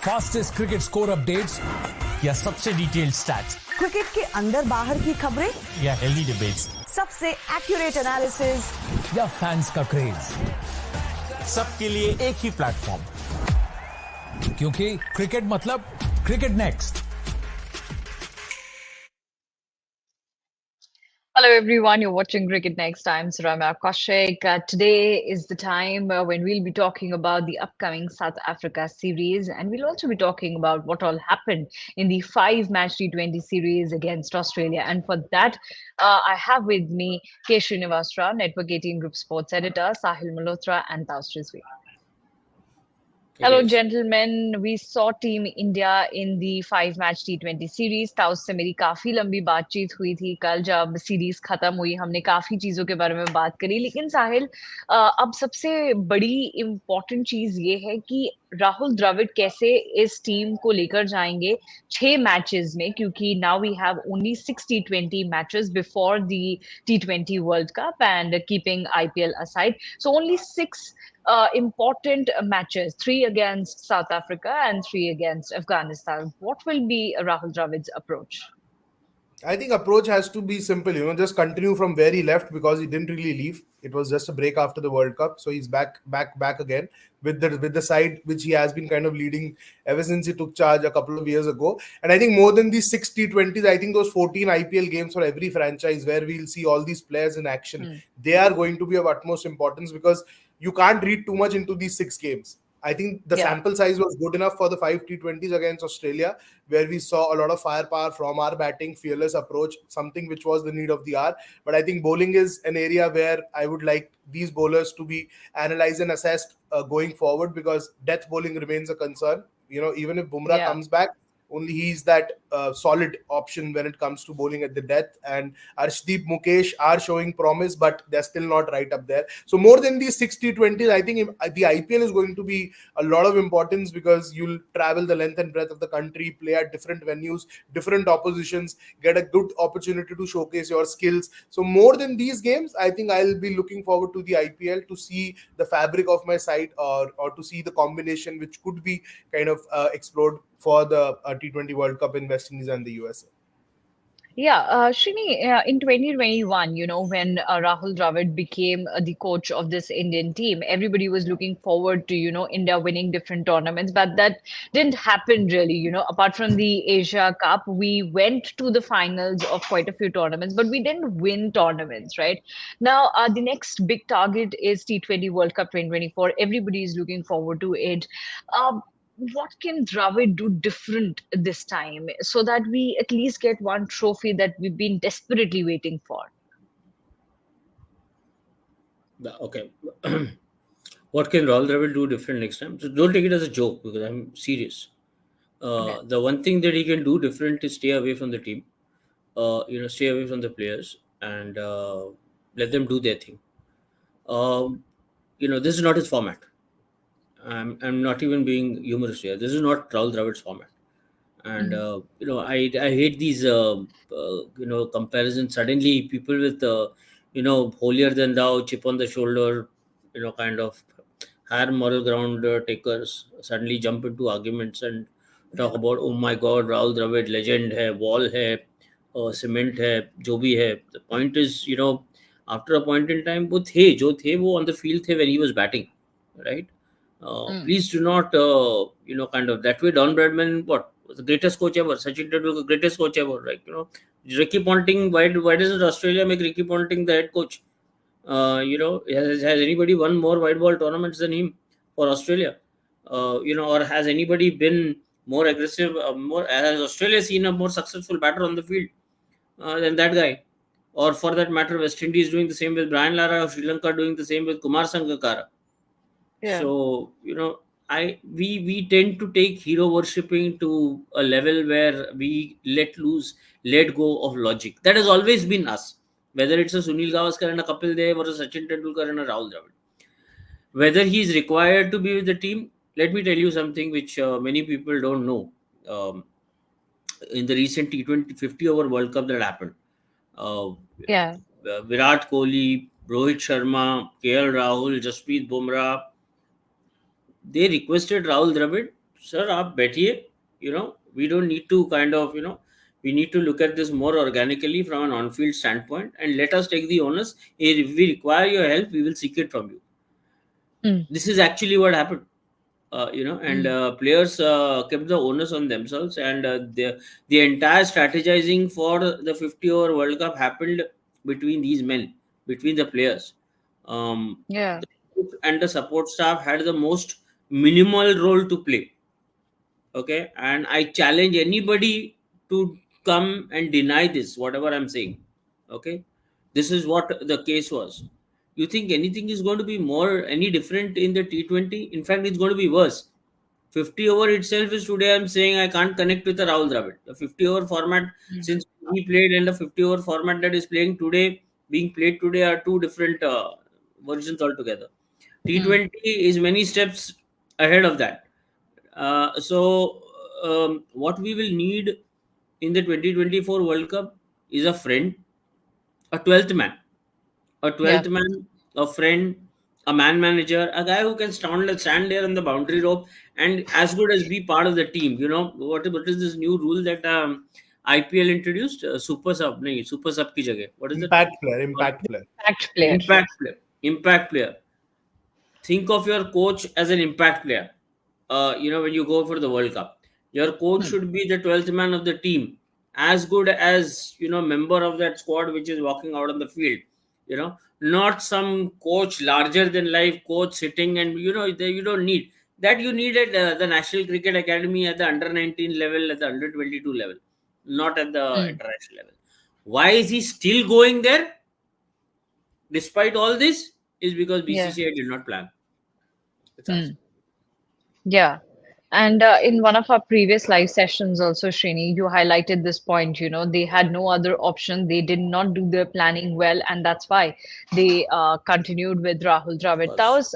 Fastest cricket score updates या सबसे detailed stats, cricket के अंदर बाहर की खबरें या हेल्दी डिबेट्स, सबसे एक्यूरेट एनालिसिस या फैंस का क्रेज, सबके लिए एक ही प्लेटफॉर्म, क्योंकि क्रिकेट मतलब cricket next. Hello everyone, you're watching CricketNext. I'm Surama Kaushik. Today is the time when we'll be talking about the upcoming South Africa series, and we'll also be talking about what all happened in the 5-match T20 series against Australia. And for that, I have with me K. Srinivas Rao, Network 18 Group Sports Editor, Sahil Malhotra, and Taus Rizvi. Hello, gentlemen. We saw Team India in the 5-match T20 series. Taus से मेरी काफी लंबी बातचीत हुई थी कल जब series खत्म हुई. हमने काफी चीजों के बारे में बात करी, लेकिन साहिल, अब सबसे बड़ी इम्पोर्टेंट चीज ये है कि राहुल द्रविड़ कैसे इस टीम को लेकर जाएंगे 6 मैचेस में, क्योंकि now we have only 6 T20 matches before the T20 World Cup and keeping IPL aside. So only 6 important matches, 3 against South Africa and 3 against Afghanistan. What will be Rahul Dravid's approach? I think approach has to be simple, just continue from where he left, because he didn't really leave. It was just a break after the World Cup. So he's back again with the side which he has been kind of leading ever since he took charge a couple of years ago. And I think more than these 6 T20s, I think those 14 IPL games for every franchise where we'll see all these players in action, they are going to be of utmost importance, because you can't read too much into these 6 games. I think the sample size was good enough for the 5 T20s against Australia, where we saw a lot of firepower from our batting, fearless approach, something which was the need of the hour. But I think bowling is an area where I would like these bowlers to be analyzed and assessed going forward, because death bowling remains a concern. Even if Bumrah comes back, only he's that solid option when it comes to bowling at the death. And Arshdeep, Mukesh are showing promise, but they're still not right up there. So more than these 6 T20s, I think the IPL is going to be a lot of importance, because you'll travel the length and breadth of the country, play at different venues, different oppositions, get a good opportunity to showcase your skills. So more than these games, I think I'll be looking forward to the IPL to see the fabric of my side, or to see the combination which could be kind of explored for the T20 World Cup in West Indies and the USA. Yeah, Srini, in 2021, when Rahul Dravid became the coach of this Indian team, everybody was looking forward to, India winning different tournaments, but that didn't happen really. Apart from the Asia Cup, we went to the finals of quite a few tournaments, but we didn't win tournaments, right? Now, the next big target is T20 World Cup 2024. Everybody is looking forward to it. What can Dravid do different this time so that we at least get one trophy that we've been desperately waiting for? Okay. What can Rahul Dravid do different next time? So don't take it as a joke, because I'm serious. Okay. The one thing that he can do different is stay away from the team, stay away from the players, and let them do their thing. This is not his format. I'm not even being humorous here. This is not Rahul Dravid's format. And, I hate these, comparisons. Suddenly people with, holier than thou, chip on the shoulder, kind of higher moral ground takers suddenly jump into arguments and talk about, oh my God, Rahul Dravid, legend hai, wall hai, cement hai, jo bhi hai. The point is, after a point in time, wo on the field the when he was batting, right? Please do not, kind of that way. Don Bradman, what was the greatest coach ever? Sachin Tendulkar, greatest coach ever, right? Ricky Ponting. Why doesn't Australia make Ricky Ponting the head coach? Has anybody won more white ball tournaments than him for Australia? Or has anybody been more aggressive? Has Australia seen a more successful batter on the field than that guy? Or for that matter, West Indies doing the same with Brian Lara, or Sri Lanka doing the same with Kumar Sangakkara. Yeah. So, we tend to take hero worshipping to a level where we let go of logic. That has always been us. Whether it's a Sunil Gavaskar and a Kapil Dev, or a Sachin Tendulkar and a Rahul Dravid. Whether he's required to be with the team, let me tell you something which many people don't know. In the recent T20 50 over World Cup that happened, Virat Kohli, Rohit Sharma, KL Rahul, Jasprit Bumrah, they requested Rahul Dravid, sir, आप बैठिए, we don't need to kind of, we need to look at this more organically from an on-field standpoint, and let us take the onus. If we require your help, we will seek it from you. Mm. This is actually what happened. And players kept the onus on themselves, and the entire strategizing for the 50-over World Cup happened between these men, between the players. Yeah. The coach and the support staff had the most minimal role to play. Okay, and I challenge anybody to come and deny this, whatever I'm saying. Okay, this is what the case was. You think anything is going to be more any different in the T20? In fact, it's going to be worse. 50 over itself is today. I'm saying I can't connect with the Rahul Dravid. The 50 over format, since he played, and the 50 over format that is being played today, are two different versions altogether. T20 is many steps ahead of that. So, what we will need in the 2024 World Cup is a friend, a 12th man, Yeah. a friend, a man manager, a guy who can stand there on the boundary rope and as good as be part of the team. What is this new rule that IPL introduced? Super sub ki jagah. What is it? Impact player, impact player. Impact player. Impact player. Think of your coach as an impact player. When you go for the World Cup, your coach should be the 12th man of the team, as good as member of that squad which is walking out on the field. Not some coach larger than life coach sitting, and you don't need that. You need at the National Cricket Academy, at the under 19 level, at the under 22 level, not at the international level. Why is he still going there despite all this? Is because BCCI did not plan. It's as Yeah. And in one of our previous live sessions, also, Srini, you highlighted this point. They had no other option. They did not do their planning well, and that's why they continued with Rahul Dravid. That was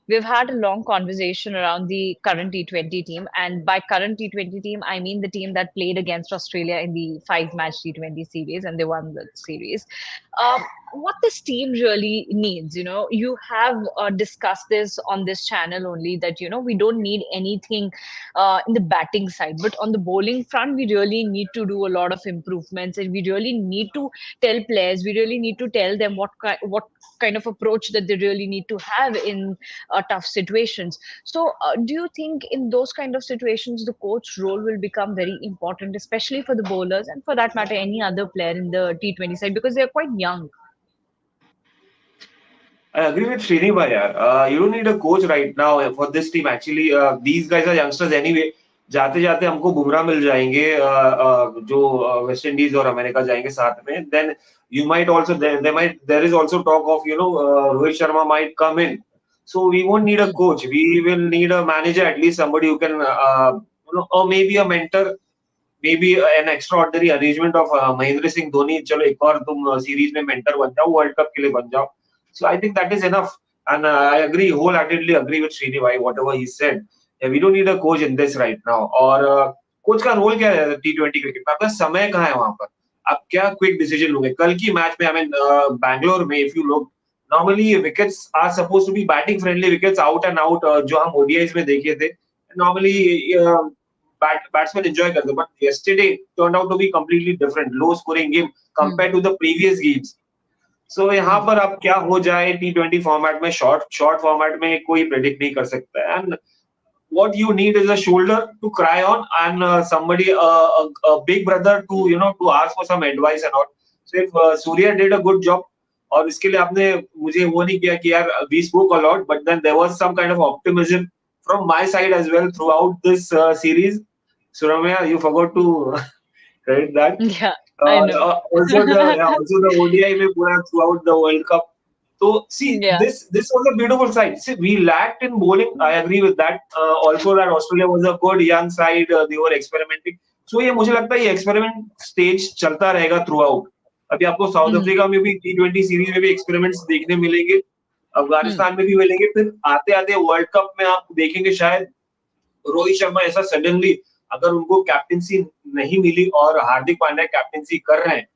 we've had a long conversation around the current T20 team, and by current T20 team, I mean the team that played against Australia in the 5-match T20 series, and they won the series. What this team really needs, you have discussed this on this channel only, that we don't need anything in the batting side, but on the bowling front we really need to do a lot of improvements, and we really need to tell players, we really need to tell them what kind of approach that they really need to have in tough situations. So do you think in those kind of situations the coach role will become very important, especially for the bowlers, and for that matter any other player in the T20 side, because they're quite young? I agree with Srini bhai, yaar. You don't need a coach right now for this team. Actually, these guys are youngsters anyway. जाते जाते हमको बुमराह मिल जाएंगे जो West Indies और America जाएंगे साथ में. Then you might also there is also talk of Rohit Sharma might come in. So we won't need a coach. We will need a manager, at least somebody who can or maybe a mentor, maybe an extraordinary arrangement of Mahendra Singh Dhoni. चलो एक और तुम series में mentor बन जाओ, world cup के लिए बन जाओ. So I think that is enough, and I wholeheartedly agree with Srini bhai, whatever he said. Yeah, we don't need a coach in this right now. और कोच का role क्या है T20 क्रिकेट में? आपका समय कहाँ है वहाँ पर? आप क्या क्विक डिसीजन लोगे? कल की मैच में बैंगलोर में if you look, normally wickets are supposed to be batting friendly wickets, out and out, जो हम ODIs में देखे थे. Normally batsmen enjoy करते, but yesterday turned out to be completely different, low scoring game compared to the previous games. So यहाँ पर अब क्या हो जाए T20 फॉर्मेट में, शॉर्ट फॉर्मेट में कोई प्रेडिक्ट नहीं कर सकता है. And what you need is a shoulder to cry on, and somebody a big brother to ask for some advice and all. So if Surya did a good job, और इसके लिए आपने मुझे वो नहीं किया कि यार we spoke a lot, but then there was some kind of optimism from my side as well throughout this series. Suramya, you forgot to credit that. Yeah. I know. Also the ODI में पूरा throughout the World Cup. So see, this was a beautiful side. See, we lacked in bowling. I agree with that. Also that Australia was a good young side. They were experimenting. So ये मुझे लगता है ये experiment stage चलता रहेगा throughout. अभी आपको south Africa में भी T20 सीरीज में भी एक्सपेरिमेंट्स देखने मिलेंगे, अफगानिस्तान में भी मिलेंगे, फिर आते आते वर्ल्ड कप में आप देखेंगे शायद रोहित शर्मा ऐसा सडनली, अगर उनको कैप्टेंसी नहीं मिली और हार्दिक पांड्या कैप्टेंसी कर रहे हैं,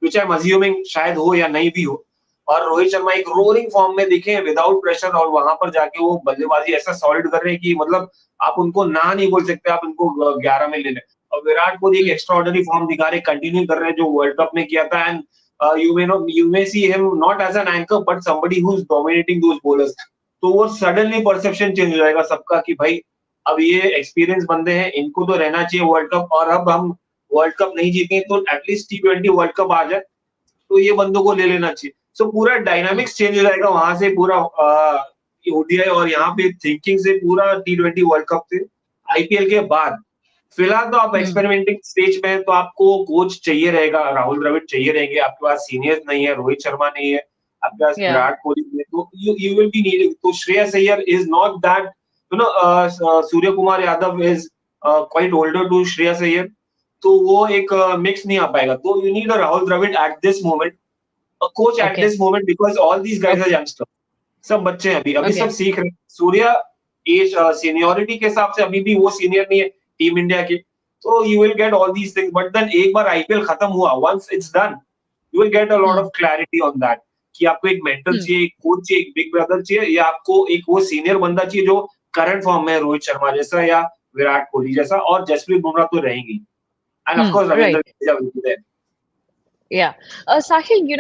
which I'm assuming शायद हो या नहीं भी हो, और रोहित शर्मा एक रोलिंग फॉर्म में दिखे विदाउट प्रेशर, और वहां पर जाके वो बल्लेबाजी ऐसा सॉलिड कर रहे हैं कि मतलब आप उनको ना नहीं बोल सकते, आप उनको 11 में ले लें। और विराट कोहली एक एक्स्ट्राऑर्डिनरी फॉर्म दिखा रहे, कंटिन्यू कर रहे हैं जो वर्ल्ड कप में किया था। And you may see him not as an anchor but somebody who's dominating those bowlers. तो वो सडनली परसेप्शन चेंज हो जाएगा सबका कि भाई अब ये एक्सपीरियंस बंदे हैं, इनको तो रहना चाहिए वर्ल्ड कप, और अब हम वर्ल्ड कप नहीं जीते तो एटलीस्ट T20 वर्ल्ड कप आ जाए, तो ये बंदों को ले लेना चाहिए। सो पूरा डायनामिक्स चेंज हो जाएगा वहां से, पूरा ओडीआई और यहाँ पे थिंकिंग से पूरा T20 वर्ल्ड कप से। आईपीएल के बाद फिलहाल तो आप एक्सपेरिमेंटिंग स्टेज में हैं, तो आपको कोच चाहिए रहेगा, राहुल द्रविड़ चाहिए रहेंगे, आपके पास सीनियर्स नहीं है, रोहित शर्मा नहीं है, आपके पास विराट कोहली नहीं है, तो यू विल बी नीडिंग। तो Shreyas Iyer is not that, Surya Kumar Yadav is quite older to Shreyas Iyer, तो वो एक मिक्स नहीं आ पाएगा। तो you need a Rahul Dravid at this moment, a coach at this moment, because all these guys are youngster, सब बच्चे हैं अभी सब सीख रहे हैं। सूर्य एज सीनियोरिटी के हिसाब से अभी भी वो सीनियर नहीं है टीम इंडिया के, तो you will get all these things. But then एक बार आईपीएल खत्म हुआ, once it's done, you will get a lot of clarity on that कि आपको एक मेंटर चाहिए, एक कोच चाहिए, एक बिग ब्रदर चाहिए, या आपको एक वो सीनियर बंदा चाहिए जो करंट फॉर्म में है, रोहित शर्मा जैसा या विराट कोहली जैसा, और जसप्रीत बुमराह तो रहेंगी, and of course Ravindra Jadeja will be there. Yeah. Sahil,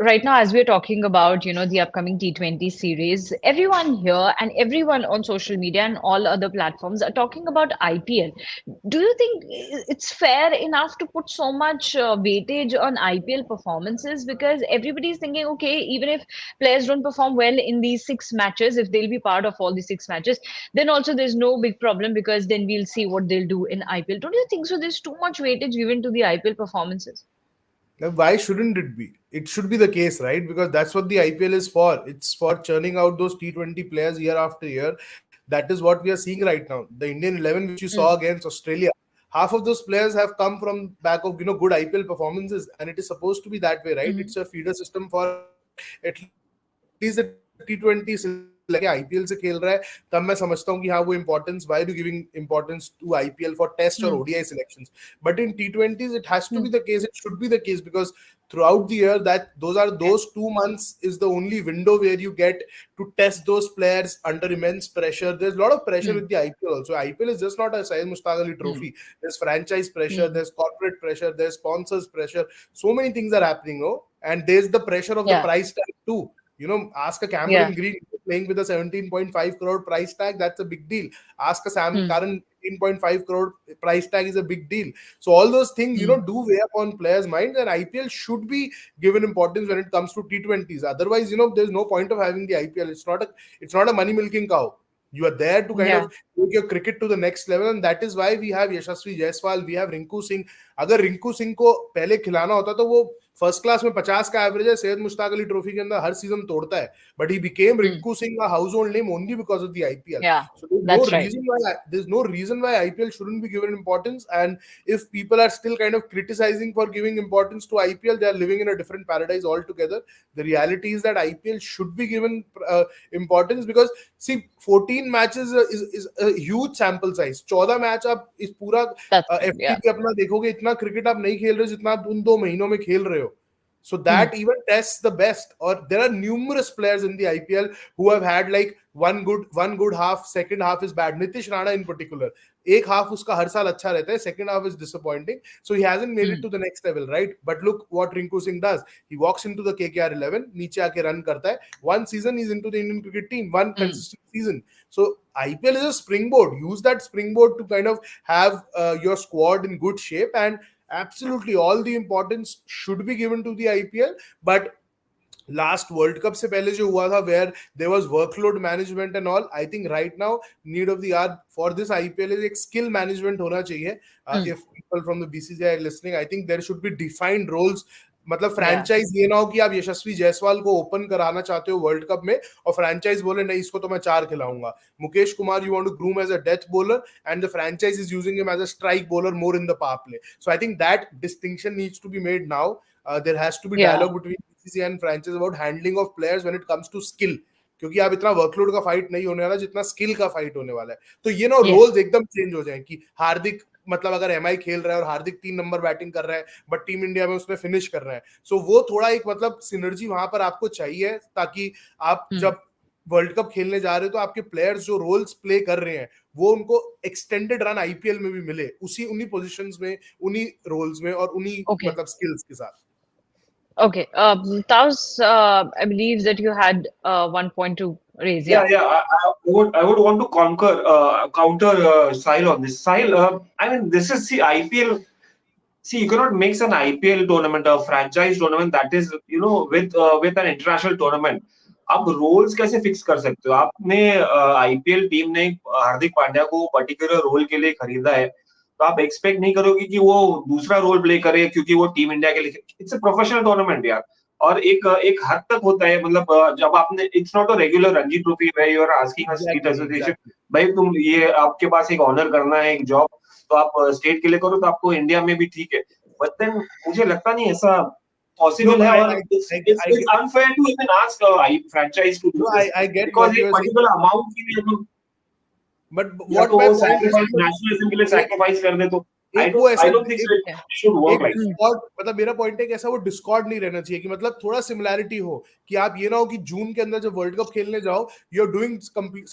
right now, as we're talking about, the upcoming T20 series, everyone here and everyone on social media and all other platforms are talking about IPL. Do you think it's fair enough to put so much weightage on IPL performances? Because everybody's thinking, okay, even if players don't perform well in these 6 matches, if they'll be part of all the 6 matches, then also there's no big problem because then we'll see what they'll do in IPL. Don't you think so? There's too much weightage given to the IPL performances. Now, why shouldn't it be? It should be the case, right? Because that's what the IPL is for. It's for churning out those T20 players year after year. That is what we are seeing right now. The Indian 11, which you saw against Australia, half of those players have come from back of good IPL performances, and it is supposed to be that way, right? It's a feeder system for at least the T20 लगे IPL से खेल रहा है, तब मैं समझता हूँ कि हाँ वो importance, why do giving importance to IPL for test और ODI selections, but in T20s it has to be the case, it should be the case, because throughout the year that those 2 months is the only window where you get to test those players under immense pressure. There's a lot of pressure with the IPL also. IPL is just not a Syed Mushtaq Ali trophy. There's franchise pressure, there's corporate pressure, there's sponsors pressure, so many things are happening, and there's the pressure of the price tag too. Ask a Cameron Green playing with a 17.5 crore price tag, that's a big deal. Ask a Sam Curran, 18.5 crore price tag is a big deal. So all those things, do weigh up on players' minds, and IPL should be given importance when it comes to T20s. Otherwise, there's no point of having the IPL. It's not a money milking cow. You are there to kind of take your cricket to the next level, and that is why we have Yashasvi Jaiswal, we have Rinku Singh. अगर रिंकू सिंह को पहले खिलाना होता तो वो first class में 50 का average है, सैयद मुश्ताक अली ट्रॉफी के अंदर हर सीजन तोड़ता है, but he became Rinku Singh a household name only because of the IPL. So there's no reason why IPL shouldn't be given importance, and if people are still kind of criticizing for giving importance to IPL, they are living in a different paradise altogether. The reality is that IPL should be given importance, because see, 14 matches is a huge sample size. 14 match आप इस पूरा FTP अपना देखोगे, इतना cricket आप नहीं खेल रहे हो जितना आप उन 2 महीनों में खेल रहे हो. So that even tests the best. Or there are numerous players in the IPL who have had like one good half, second half is bad. Nitish Rana in particular, एक half उसका हर साल अच्छा रहता है, second half is disappointing, so he hasn't made it to the next level, right? But look what Rinku Singh does. He walks into the KKR 11, नीचे आके run करता है. One season he's into the Indian cricket team, one consistent season. So IPL is a springboard. Use that springboard to kind of have your squad in good shape, and absolutely all the importance should be given to the IPL. But last World Cup से पहले जो हुआ था, where there was workload management and all, I think right now need of the hour for this IPL is एक skill management होना चाहिए. If people from the BCCI are listening, I think there should be defined roles. मतलब franchise ये ना हो कि आप यशस्वी जायसवाल को ओपन कराना चाहते हो वर्ल्ड कप में और फ्रैंचाइज बोले नहीं इसको तो मैं 4 खिलाऊंगा. Mukesh Kumar you want to groom as a death bowler and the franchise is using him as a strike bowler more in the power play. So I think that distinction needs to be made now. There has to be dialogue between BCCI and franchise about handling of players when it comes to skill, क्योंकि आप इतना workload का fight नहीं होने वाला जितना skill का fight होने वाला है. तो ये ना रोल्स एकदम चेंज हो जाए कि हार्दिक मतलब अगर एमआई खेल रहा है और हार्दिक 3 नंबर बैटिंग कर रहा है बट टीम इंडिया में उसमें फिनिश कर रहा है, सो वो थोड़ा एक मतलब सिनर्जी वहां पर आपको चाहिए, ताकि आप जब वर्ल्ड कप खेलने जा रहे हो तो आपके प्लेयर्स जो रोल्स प्ले कर रहे हैं वो उनको एक्सटेंडेड रन आईपीएल में भी मिले, उन्हीं पोजीशंस में, उन्हीं रोल्स में और उन्हीं मतलब स्किल्स के साथ. Okay. Taos, I believe that you had one point to raise. Yeah. I would want to counter Sahil on this. Sahil, I mean, this is IPL. See, you cannot mix an IPL tournament, a franchise tournament that is, with an international tournament. आप roles कैसे fix कर सकते हो? आपने IPL team ने हार्दिक पांड्या को particular role के लिए खरीदा है, तो आप एक्सपेक्ट नहीं करोगे कि वो दूसरा रोल प्ले करे क्योंकि वो टीम इंडिया के लिए. इट्स अ प्रोफेशनल टूर्नामेंट यार. और एक हद तक होता है, मतलब जब आपने, it's not a regular Ranji Trophy where you are asking a state association, भाई तुम ये आपके पास एक ऑनर करना है, एक जॉब, तो आप स्टेट के लिए करो, तो आपको इंडिया में भी ठीक है. बट देन मुझे लगता नहीं ऐसा पॉसिबल है, और it's unfair to even ask a franchise to do this. I get because what you एक are particular amount के लिए तुम, but what my point is, nationalism के लिए sacrifice कर दे, तो I don't think so it should work like that. मतलब मेरा पॉइंट है कि ऐसा वो डिस्कॉर्ड नहीं रहना चाहिए, कि मतलब थोड़ा सिमिलैरिटी हो, कि आप ये ना हो कि जून के अंदर जब वर्ल्ड कप खेलने जाओ you are doing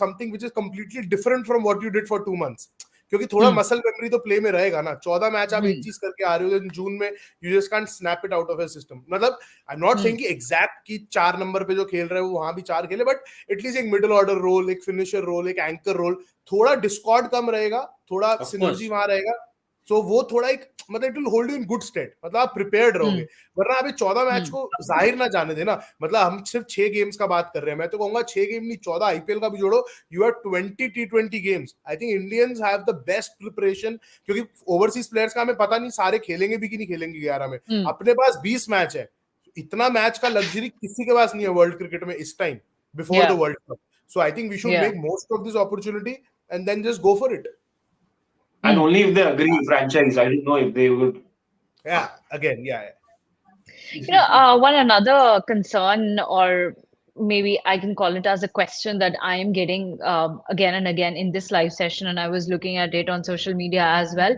something which is completely different from what you did for 2 months, क्योंकि थोड़ा मसल मेमोरी तो प्ले में रहेगा ना. 14 मैच आप एक चीज करके आ रहे हो, जून में you just can't snap it out of your system. मतलब आई एम नॉट सेइंग कि एग्जैक्ट कि 4 नंबर पे जो खेल रहे हो वहां भी 4 खेले, बट एटलीस्ट एक मिडिल ऑर्डर रोल, एक फिनिशर रोल, एक एंकर रोल, थोड़ा डिस्कॉर्ड कम रहेगा, थोड़ा सिनर्जी वहां रहेगा. सो वो थोड़ा एक मतलब it will hold you in good state, मतलब आप प्रिपेयर्ड रहोगे. वरना अभी 14 मैच को जाहिर ना जाने देना. मतलब हम सिर्फ 6 गेम्स का बात कर रहे हैं, मैं तो कहूंगा 6 गेम नहीं, 14 आईपीएल का भी जोड़ो, you are 20 T20 games. I think Indians have the best preparation, क्योंकि ओवरसीज प्लेयर्स का हमें पता नहीं सारे खेलेंगे भी कि नहीं खेलेंगे 11 में. अपने पास 20 मैच है, इतना मैच का लग्जरी किसी के पास नहीं है वर्ल्ड क्रिकेट में इस time before the World Cup. So I think we should make most of this opportunity and then just go for it. And only if they agree, franchise. I don't know if they would. Yeah, again, yeah. One another concern, or maybe I can call it as a question that I am getting again and again in this live session, and I was looking at it on social media as well.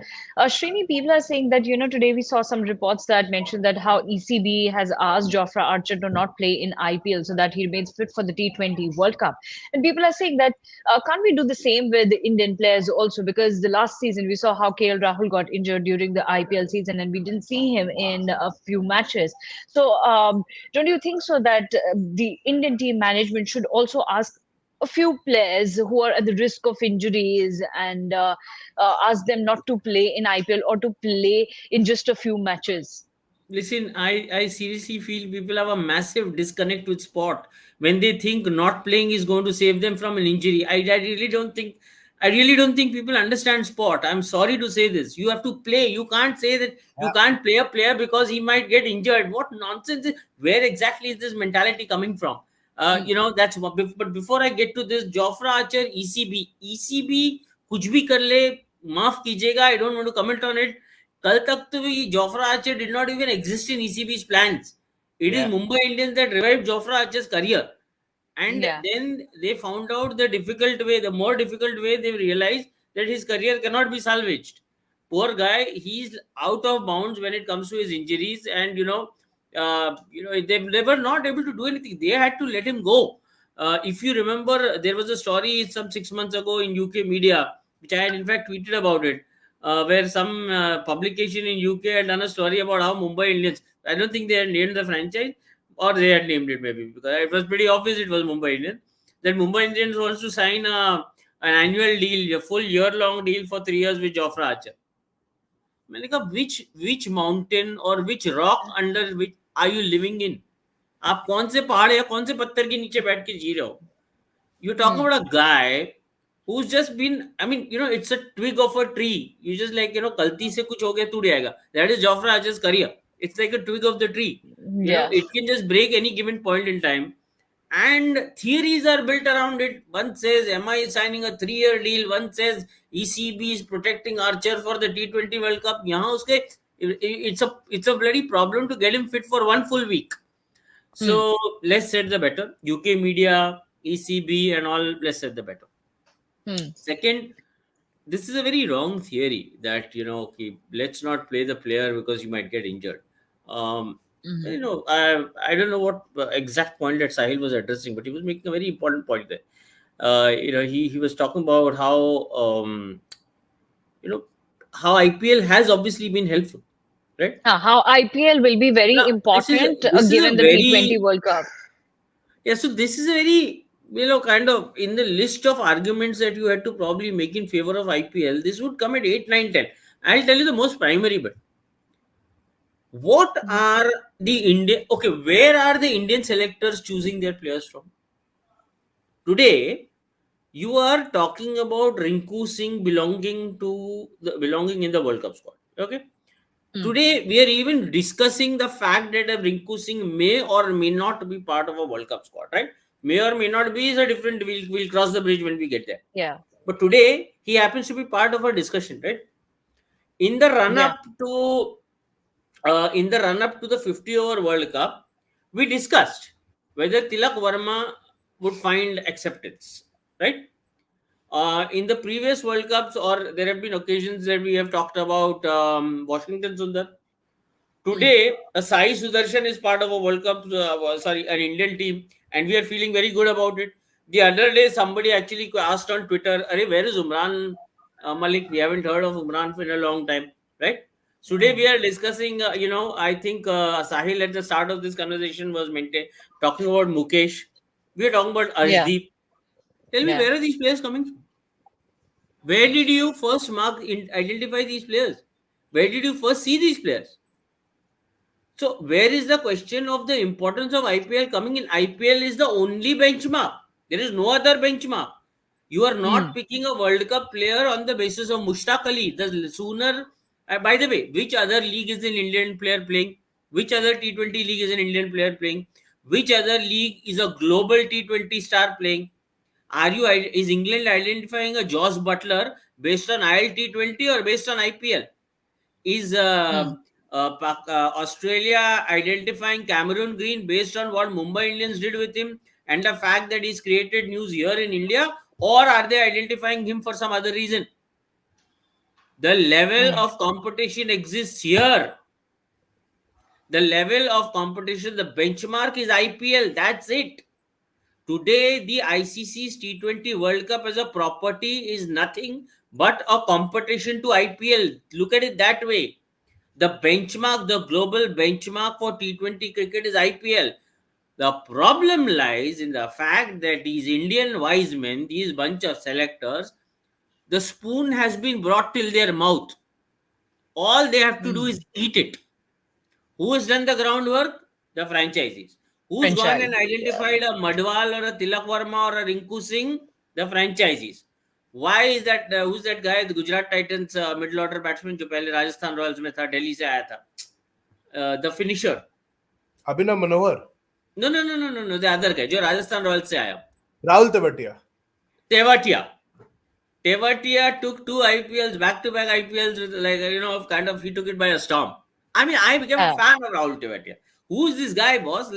Srini, people are saying that, today we saw some reports that mentioned that how ECB has asked Jofra Archer to not play in IPL so that he remains fit for the T20 World Cup. And people are saying that can't we do the same with the Indian players also? Because the last season we saw how Rahul got injured during the IPL season and we didn't see him in a few matches. So don't you think so that the Indian team management should also ask a few players who are at the risk of injuries and ask them not to play in IPL or to play in just a few matches? Listen, I seriously feel people have a massive disconnect with sport when they think not playing is going to save them from an injury. I really don't think people understand sport. I'm sorry to say this. You have to play. You can't say that you can't play a player because he might get injured. What nonsense where exactly is this mentality coming from? That's what. But before I get to this, Jofra Archer, ECB कुछ भी कर ले, माफ कीजिएगा, I don't want to comment on it. कल तक तो Jofra Archer did not even exist in ECB's plans. It is Mumbai Indians that revived Jofra Archer's career. And then they found out the more difficult way, they realized that his career cannot be salvaged. Poor guy, he's out of bounds when it comes to his injuries, and they were not able to do anything. They had to let him go. If you remember, there was a story some 6 months ago in UK media, which I had in fact tweeted about it, where some publication in UK had done a story about how Mumbai Indians, I don't think they had named the franchise, or they had named it maybe, because it was pretty obvious it was Mumbai Indians, that Mumbai Indians wants to sign an annual deal, a full year-long deal for 3 years with Jofra Archer. मैंने कहा, which mountain or which rock under which are you living in? आप कौन से पहाड़ या कौन से पत्थर के नीचे बैठ के जी रहे हो? You talk about a guy who's just been, I mean, it's a twig of a tree. You just गलती से कुछ हो गया टूट जाएगा. That is Jofra Archer's career. It's like a twig of the tree. It can just break any given point in time. And theories are built around it. One says MI is signing a 3-year deal. One says ECB is protecting Archer for the T20 World Cup. It's a bloody problem to get him fit for one full week. So less said the better. UK media, ECB and all, less said the better. Second, this is a very wrong theory that, okay, let's not play the player because you might get injured. Um, I don't know what exact point that Sahil was addressing, but he was making a very important point there. He was talking about you know, how IPL has obviously been helpful, right? How IPL will be very Now, important this is a given the T20 very World Cup. yeah. So this is a very, kind of in the list of arguments that you had to probably make in favor of IPL. This would come at 8, 9, 10. I'll tell you the most primary bit. What are the Indian? Okay, where are the Indian selectors choosing their players from? Today, you are talking about Rinku Singh belonging in the World Cup squad. Okay. Today, we are even discussing the fact that a Rinku Singh may or may not be part of a World Cup squad, right? May or may not be is a different. We'll cross the bridge when we get there. Yeah. But today, he happens to be part of a discussion, right? In the run up to the 50-over World Cup, we discussed whether Tilak Verma would find acceptance, right? In the previous World Cups, or there have been occasions that we have talked about Washington Sundar. Today, Sai Sudarshan is part of a World Cup, an Indian team, and we are feeling very good about it. The other day, somebody actually asked on Twitter, where is Umran Malik? We haven't heard of Umran for a long time, right? Today, we are discussing, I think Sahil at the start of this conversation was talking about Mukesh. We are talking about Arshdeep. Tell me, where are these players coming from? Where did you first identify these players? Where did you first see these players? So where is the question of the importance of IPL coming in? IPL is the only benchmark. There is no other benchmark. You are not picking a World Cup player on the basis of Mushtaq Ali. The sooner, by the way, which other league is an Indian player playing? Which other T20 league is an Indian player playing? Which other league is a global T20 star playing? Is England identifying a Josh Butler based on ILT20 or based on IPL? Is Australia identifying Cameron Green based on what Mumbai Indians did with him and the fact that he's created news here in India, or are they identifying him for some other reason? The level of competition exists here. The level of competition, the benchmark is IPL. That's it. Today, the ICC's T20 World Cup as a property is nothing but a competition to IPL. Look at it that way. The benchmark, the global benchmark for T20 cricket is IPL. The problem lies in the fact that these Indian wise men, these bunch of selectors, the spoon has been brought till their mouth. All they have to do is eat it. Who has done the groundwork? The franchisees. Who's gone and identified a Madwal or a Tilak Verma or a Rinku Singh? The franchisees. Why is that? Who's that guy? The Gujarat Titans middle order batsman जो पहले Rajasthan Royals में था, दिल्ली से आया था. The finisher. Abhinav Manohar. No. The other guy जो Rajasthan Royals से आया. Rahul Tewatia. Tewatia took 2 IPLs, back-to-back IPLs, with, he took it by a storm. I mean, I became a fan of Rahul Tewatia. Who's this guy, boss?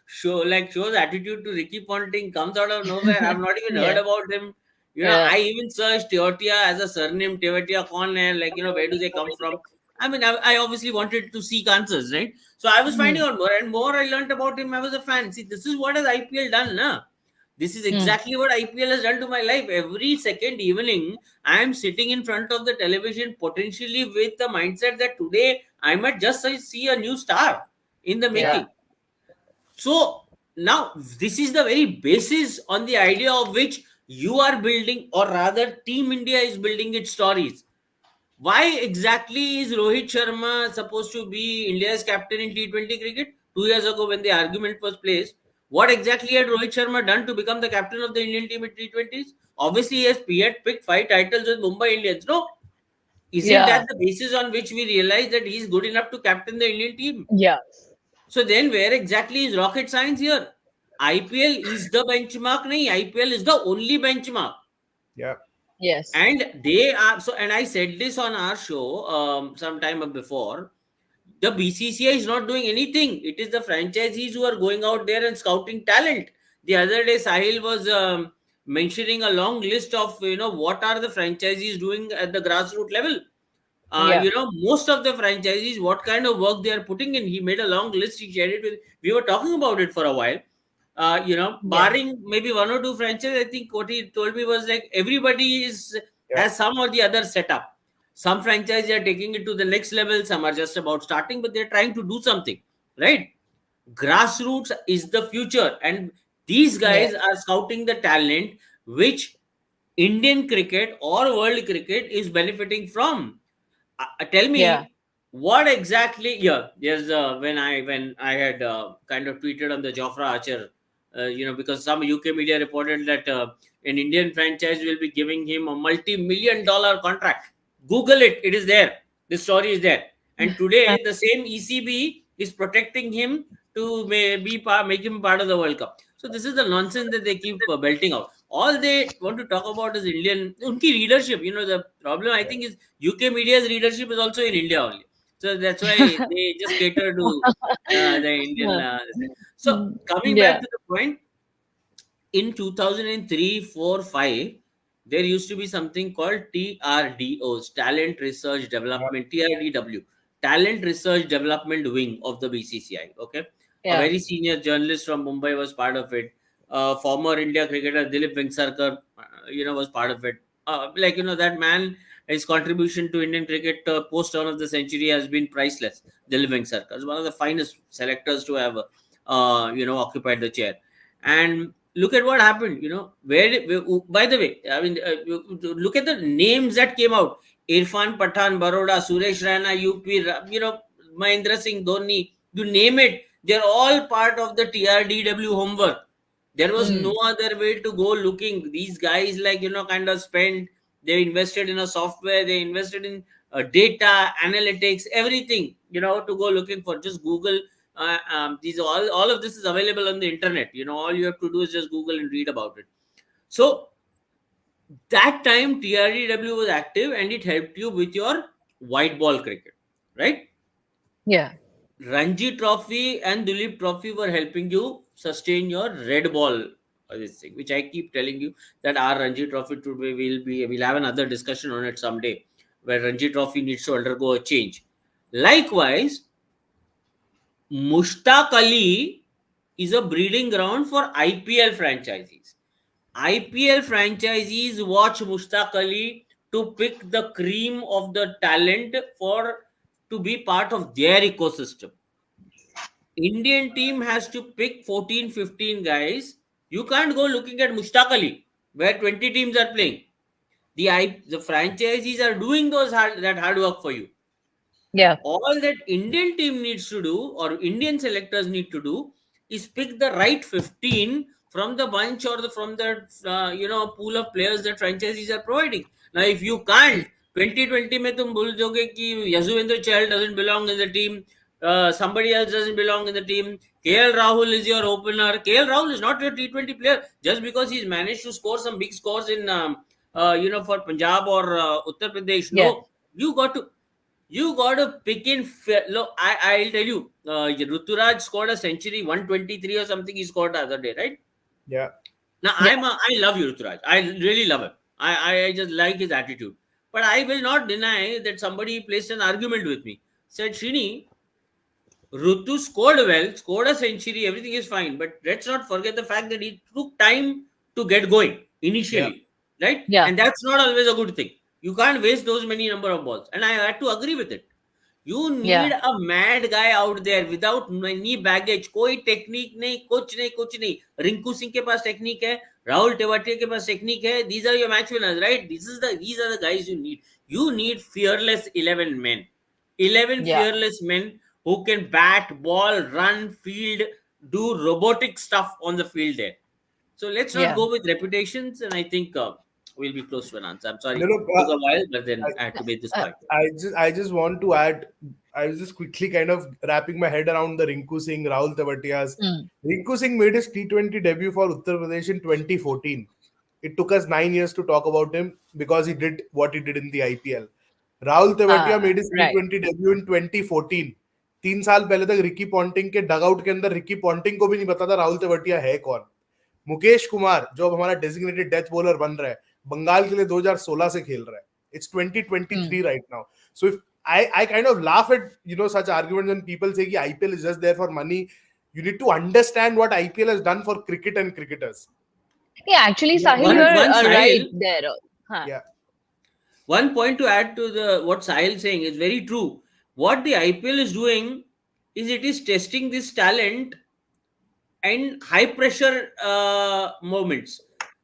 Shows attitude to Ricky Ponting, comes out of nowhere. I've not even heard about him. I even searched Tewatia as a surname. Tewatia kaun hai? Where do they come from? I mean, I obviously wanted to seek answers, right? So I was finding out more and more. I learned about him. I was a fan. See, this is what has IPL done, na? This is exactly what IPL has done to my life. Every second evening, I am sitting in front of the television, potentially with the mindset that today I might just see a new star in the making. So now this is the very basis on the idea of which you are building, or rather Team India is building its stories. Why exactly is Rohit Sharma supposed to be India's captain in T20 cricket? 2 years ago when the argument was placed, what exactly had Rohit Sharma done to become the captain of the Indian team at T20s? Obviously, he had picked 5 titles with Mumbai Indians. No? Isn't that the basis on which we realize that he's good enough to captain the Indian team? Yeah. So then where exactly is rocket science here? IPL is the benchmark. No, IPL is the only benchmark. Yeah. Yes. And they are, and I said this on our show some time before, the BCCI is not doing anything. It is the franchisees who are going out there and scouting talent. The other day, Sahil was mentioning a long list of what are the franchisees doing at the grassroots level. Yeah. Most of the franchisees, what kind of work they are putting in. He made a long list. He shared it with. We were talking about it for a while. Yeah. Barring maybe one or two franchises, I think what he told me was like everybody Yeah. has some or the other setup. Some franchises are taking it to the next level. Some are just about starting, but they're trying to do something, right? Grassroots is the future, and these guys Yeah. are scouting the talent which Indian cricket or world cricket is benefiting from. Tell Yeah. me what exactly. Yeah, there's when I had kind of tweeted on the Jofra Archer, because some UK media reported that an Indian franchise will be giving him a multi-million-dollar contract. Google it; it is there. The story is there. And today, the same ECB is protecting him to make him part of the World Cup. So this is the nonsense that they keep belting out. All they want to talk about is Indian unki leadership. The problem I think is UK media's readership is also in India only. So that's why they just cater to the Indian. So coming back Yeah. to the point, in 2003, 4, 5, there used to be something called TRDOs, Talent Research Development, TRDW, Talent Research Development Wing of the BCCI. Okay. A Yeah. very senior journalist from Mumbai was part of it. Former India cricketer Dilip Vengsarkar, was part of it. That man, his contribution to Indian cricket post turn of the century has been priceless. Dilip Vengsarkar is one of the finest selectors to have, occupied the chair. And look at what happened. By the way, I mean, look at the names that came out. Irfan Pathan, Baroda, Suresh Raina, Mahendra Singh Dhoni, you name it, they're all part of the TRDW homework. There was no other way to go looking. These guys, kind of spent, they invested in a software, they invested in data, analytics, everything, to go looking for. Just Google. These all of this is available on the internet. All you have to do is just Google and read about it. So that time TRDW was active and it helped you with your white ball cricket, right? Yeah. Ranji Trophy and Duleep Trophy were helping you sustain your red ball. This thing, which I keep telling you, that our Ranji Trophy today we'll have another discussion on it someday, where Ranji Trophy needs to undergo a change. Likewise, Mushtaq Ali is a breeding ground for IPL franchisees. IPL franchisees watch Mushtaq Ali to pick the cream of the talent to be part of their ecosystem. Indian team has to pick 14, 15 guys. You can't go looking at Mushtaq Ali, where 20 teams are playing. The franchisees are doing that hard work for you. Yeah. All that Indian team needs to do, or Indian selectors need to do, is pick the right 15 from the bunch or from the pool of players that franchisees are providing. Now, if you can't, 2020 mein tum bhul joge ki Yuzvendra Chahal doesn't belong in the team, somebody else doesn't belong in the team. KL Rahul is your opener. KL Rahul is not your T20 player just because he's managed to score some big scores in for Punjab or Uttar Pradesh. Yeah. No, you got to pick in. Look, I'll tell you, Ruturaj scored a century, 123 or something. He scored the other day, right? Yeah. Now, I love you, Ruturaj. I really love him. I just like his attitude. But I will not deny that somebody placed an argument with me. Said, Srini, Rutu scored well, scored a century, everything is fine. But let's not forget the fact that he took time to get going initially, right? Yeah. And that's not always a good thing. You can't waste those many number of balls. And I had to agree with it. You need a mad guy out there without any baggage. कोई technique नहीं, कुछ नहीं. Rinku Singh के पास technique है, Rahul Tewatia के पास technique है. These are your match winners, right? These are the guys you need. You need fearless 11 men. 11 fearless men who can bat, ball, run, field, do robotic stuff on the field there. So let's not go with reputations, and I think we'll be close to an answer. I'm sorry, it took a while, but then I had to make this point. I just want to add. I was just quickly kind of wrapping my head around the Rinku Singh, Rahul Tewatia's. Rinku Singh made his T20 debut for Uttar Pradesh in 2014. It took us 9 years to talk about him because he did what he did in the IPL. Rahul Tewatia made his T20 debut in 2014. 3 साल पहले तक Ricky Ponting के dugout के अंदर Ricky Ponting को भी नहीं पता था राहुल तेवटिया है कौन. मुकेश कुमार जो अब हमारा डेजिग्नेटेड डेथ बॉलर बन रहा है, बंगाल के लिए 2016 से खेल रहा है. It's 2023 right now. So if I kind of laugh at such arguments when people say कि IPL is just there for money. You need to understand what IPL has done for cricket and cricketers. Yeah, actually, Sahil, One- you're one right Sahil- there. Huh. Yeah. One point to add to what Sahil is saying is very true. What the IPL is doing is it is testing this talent and high pressure moments,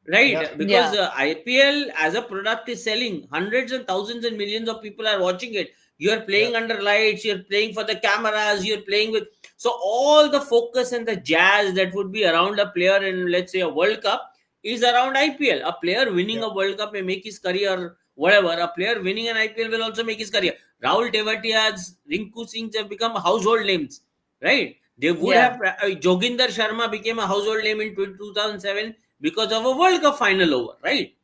right? Yeah. Because Yeah. IPL as a product is selling, hundreds and thousands and millions of people are watching it. You are playing under lights, you're playing for the cameras, you're playing with, so all the focus and the jazz that would be around a player in, let's say, a World Cup is around IPL. A player winning a World Cup may make his career whatever. A player winning an IPL will also make his career. Rahul Dravid, Rinku Singhs have become household names, right? They would Yeah. have. Joginder Sharma became a household name in 2007 because of a World Cup final over, right?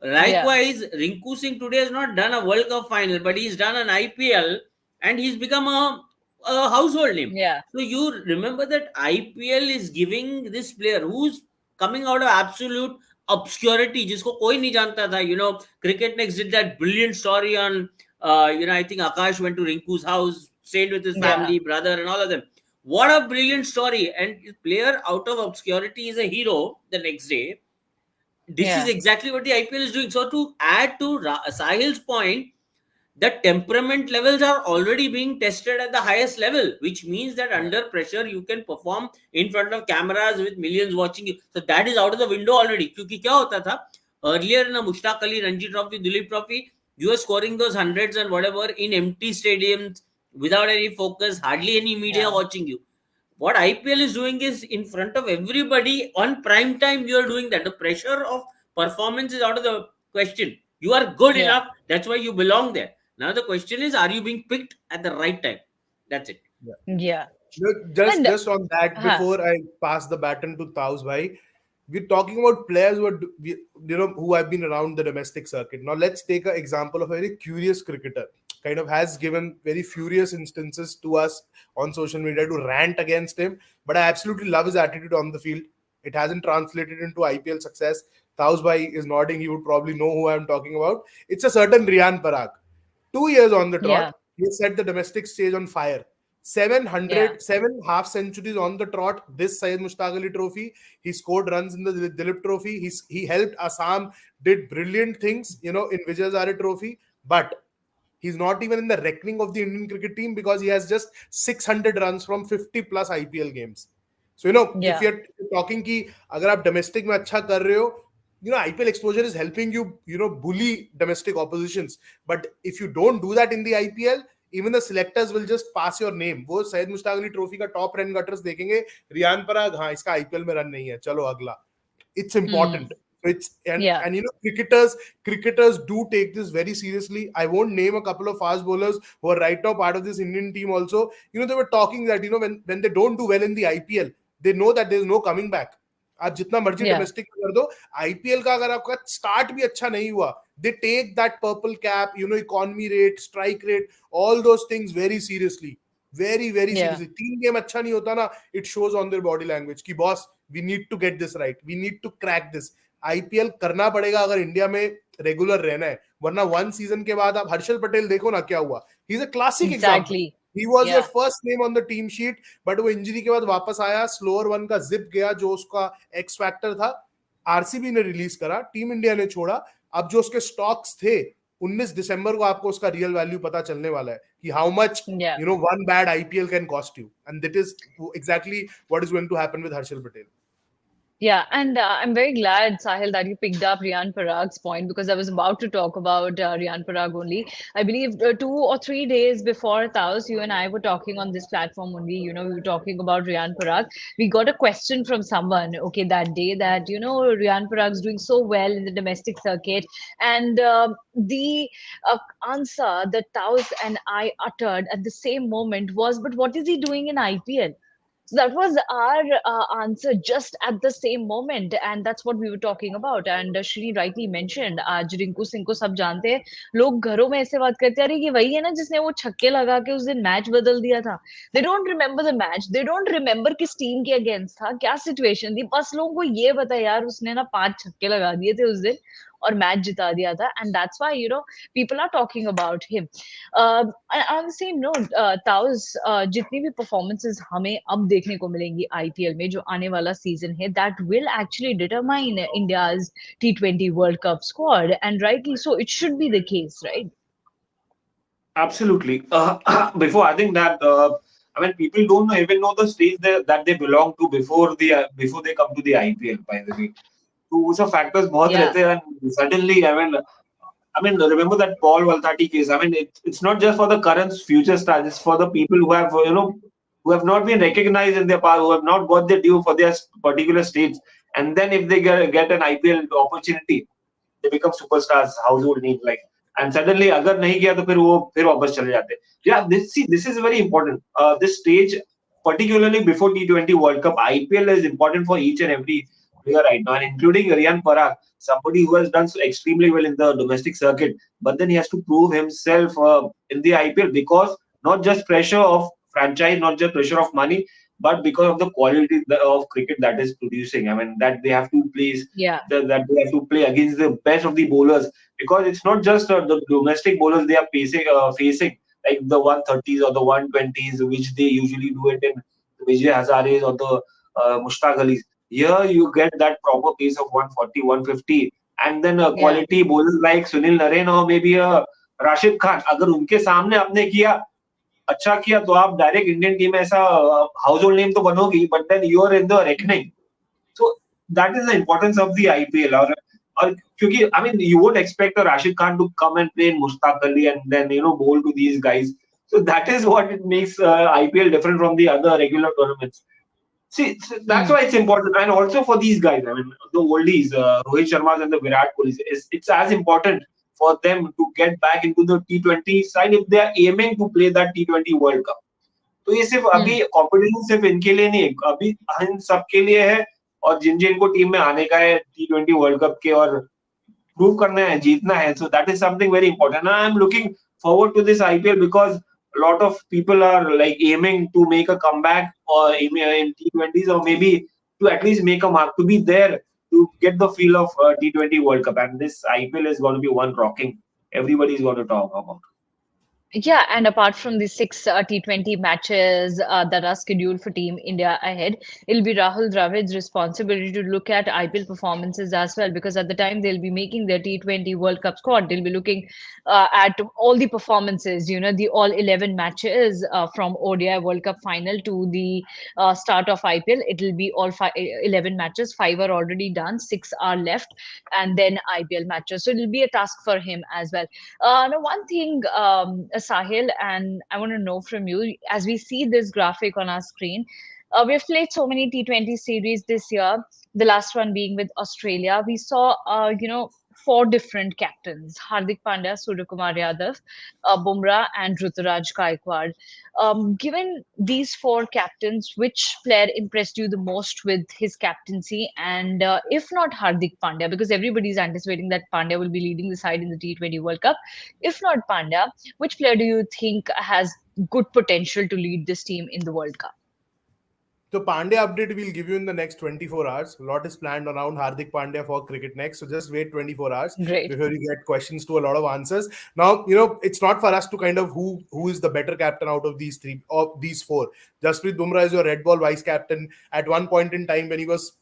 Likewise, Rinku Singh today has not done a World Cup final, but he's done an IPL and he's become a household name. Yeah. So you remember that IPL is giving this player who's coming out of absolute obscurity, जिसको कोई नहीं जानता था. Cricket Next did that brilliant story on, I think Akash went to Rinku's house, stayed with his family, brother, and all of them. What a brilliant story! And player out of obscurity is a hero the next day. This is exactly what the IPL is doing. So to add to Sahil's point, the temperament levels are already being tested at the highest level, which means that under pressure you can perform in front of cameras with millions watching you. So that is out of the window already. क्योंकि क्या होता था earlier in a Mushtaq Ali, Ranji Trophy, Duleep Trophy, you were scoring those hundreds and whatever in empty stadiums without any focus, hardly any media watching you. What IPL is doing is in front of everybody on prime time. You are doing that. The pressure of performance is out of the question. You are good enough. That's why you belong there. Now the question is, are you being picked at the right time? That's it. Yeah. Look, And- just on that, before I pass the baton to Taus bhai, we're talking about players who have been around the domestic circuit. Now let's take an example of a very curious cricketer, kind of has given very furious instances to us on social media to rant against him, but I absolutely love his attitude on the field. It hasn't translated into IPL success. Taus bhai is nodding. He would probably know who I'm talking about. It's a certain Riyan Parag. 2 years on the trot, he set the domestic stage on fire. 7 half centuries on the trot. This Syed Mushtaq Ali Trophy. He scored runs in the Dilip Trophy. He helped Assam, did brilliant things, in Vijay Hazare Trophy. But he's not even in the reckoning of the Indian cricket team because he has just 600 runs from 50 plus IPL games. So, if you're talking ki agar aap domestic mein acha kar rahe ho, IPL exposure is helping you, bully domestic oppositions. But if you don't do that in the IPL, even the selectors will just pass your name. वो Syed Mushtaq Ali trophy का top run gutters देखेंगे, रियान पराग, हाँ इसका IPL में run नहीं है, चलो अगला. It's important. And cricketers do take this very seriously. I won't name a couple of fast bowlers who are right now part of this Indian team also. They were talking that when they don't do well in the IPL, they know that there is no coming back. आप जितना मर्जी domestic कर दो, IPL का अगर आपका start भी अच्छा नहीं हुआ, they take that purple cap, economy rate, strike rate, all those things very seriously. Very, very seriously. Team game अच्छा नहीं होता ना, it shows on their body language कि boss, we need to get this right. We need to crack this. IPL करना पड़ेगा अगर India में regular रहना है, वरना वन सीजन के बाद आप हर्षल पटेल देखो ना क्या हुआ. He is a classic example. He was your first name on the team sheet, but वो इंजरी के बाद वापस आया, स्लोअर वन का जिप गया जो उसका एक्स फैक्टर था, आरसीबी ने रिलीज करा, टीम इंडिया ने छोड़ा. अब जो उसके स्टॉक्स थे 19 दिसंबर को आपको उसका रियल वैल्यू पता चलने वाला है कि how much one bad IPL can cost you, and that is exactly what is going to happen with Harshal Patel. Yeah, and I'm very glad, Sahil, that you picked up Riyan Parag's point, because I was about to talk about Riyan Parag only. I believe 2 or 3 days before Taos, you and I were talking on this platform only, we were talking about Riyan Parag. We got a question from someone, that day that, Riyan Parag's doing so well in the domestic circuit. And the answer that Taos and I uttered at the same moment was, but what is he doing in IPL? So that was our answer just at the same moment, and that's what we were talking about. And Shri rightly mentioned, आज रिंकू सिंह को सब जानते हैं, लोग घरों में ऐसे बात करते हैं, अरे ये वही है ना जिसने वो छक्के लगा के उस दिन मैच बदल दिया था. They don't remember the match, they don't remember किस टीम के अगेंस्ट था, क्या सिचुएशन थी, बस लोगों को ये पता है यार उसने ना 5 छक्के लगा दिए थे उस दिन और मैच जिता दिया था. And that's why people are talking about him. On the same note, taus, जितनी भी परफॉर्मेंसेस हमें अब देखने को मिलेंगी आईपीएल में जो आने वाला सीजन है, that will actually determine India's T20 world cup squad, and rightly so it should be the case, right? Absolutely. Before I think that I mean people don't even know the stage that they belong to before they come to the IPL. By the way, so वो सब factors बहुत रहते हैं, and suddenly I mean remember that Paul Valtati case. I mean it's not just for the current future stars. It's for the people who have who have not been recognized in their past, who have not got their due for their particular states, and then if they get an IPL opportunity, they become superstars, household name like. And suddenly अगर नहीं किया तो फिर वापस चले जाते. Yeah, this is very important. This stage, particularly before T20 World Cup, IPL is important for each and every player right now, and including Riyan Parag, somebody who has done so extremely well in the domestic circuit, but then he has to prove himself in the IPL, because not just pressure of franchise, not just pressure of money, but because of the quality of cricket that is producing. I mean that they have to play, that they have to play against the best of the bowlers, because it's not just the domestic bowlers they are facing like the 130s or the 120s, which they usually do it in Vijay Hazares or the Mushtaq Alis. Here you get that proper pace of 140, 150, and then quality bowlers like Sunil Narine or maybe Rashid Khan. अगर उनके सामने आपने किया, अच्छा किया, तो आप direct Indian team में ऐसा हाउस होल्ड नेम तो बनोगी, but then you are in the reckoning. So that is the importance of the IPL. और क्योंकि I mean you would expect Rashid Khan to come and play in Mushtaq Ali and then bowl to these guys. So that is what it makes IPL different from the other regular tournaments. See, that's why it's important, and also for these guys. I mean, the oldies, Rohit Sharma and the Virat Kohli, it's as important for them to get back into the T20 side if they are aiming to play that T20 World Cup. तो ये सिर्फ अभी competition सिर्फ इनके लिए नहीं है, अभी इन सबके लिए है, और जिन जिनको टीम में आने का है T20 वर्ल्ड कप के और प्रूव करना है, जीतना है. So that is something very important. And I am looking forward to this IPL because a lot of people are like aiming to make a comeback or in T20s, or maybe to at least make a mark, to be there to get the feel of T20 World Cup. And this IPL is going to be one rocking. Everybody is going to talk about. Yeah, and apart from the 6 T20 matches that are scheduled for Team India ahead, it'll be Rahul Dravid's responsibility to look at IPL performances as well, because at the time they'll be making their T20 World Cup squad, they'll be looking at all the performances, the all 11 matches from ODI World Cup final to the start of IPL. It'll be all 11 matches, 5 are already done, 6 are left, and then IPL matches. So it'll be a task for him as well. Now, one thing, Sahil, and I want to know from you, as we see this graphic on our screen, we've played so many T20 series this year, the last one being with Australia. We saw, 4 different captains: Hardik Pandya, Suryakumar Yadav, Bumrah, and Ruturaj Gaikwad. Given these 4 captains, which player impressed you the most with his captaincy? And if not Hardik Pandya, because everybody is anticipating that Pandya will be leading the side in the T20 World Cup, if not Pandya, which player do you think has good potential to lead this team in the World Cup? So Pandya update we'll give you in the next 24 hours. A lot is planned around Hardik Pandya for CricketNext. So just wait 24 hours before you get questions to a lot of answers. Now, it's not for us to kind of who is the better captain out of these 3 or these 4. Jasprit Bumrah is your red ball vice captain. At one point in time when he was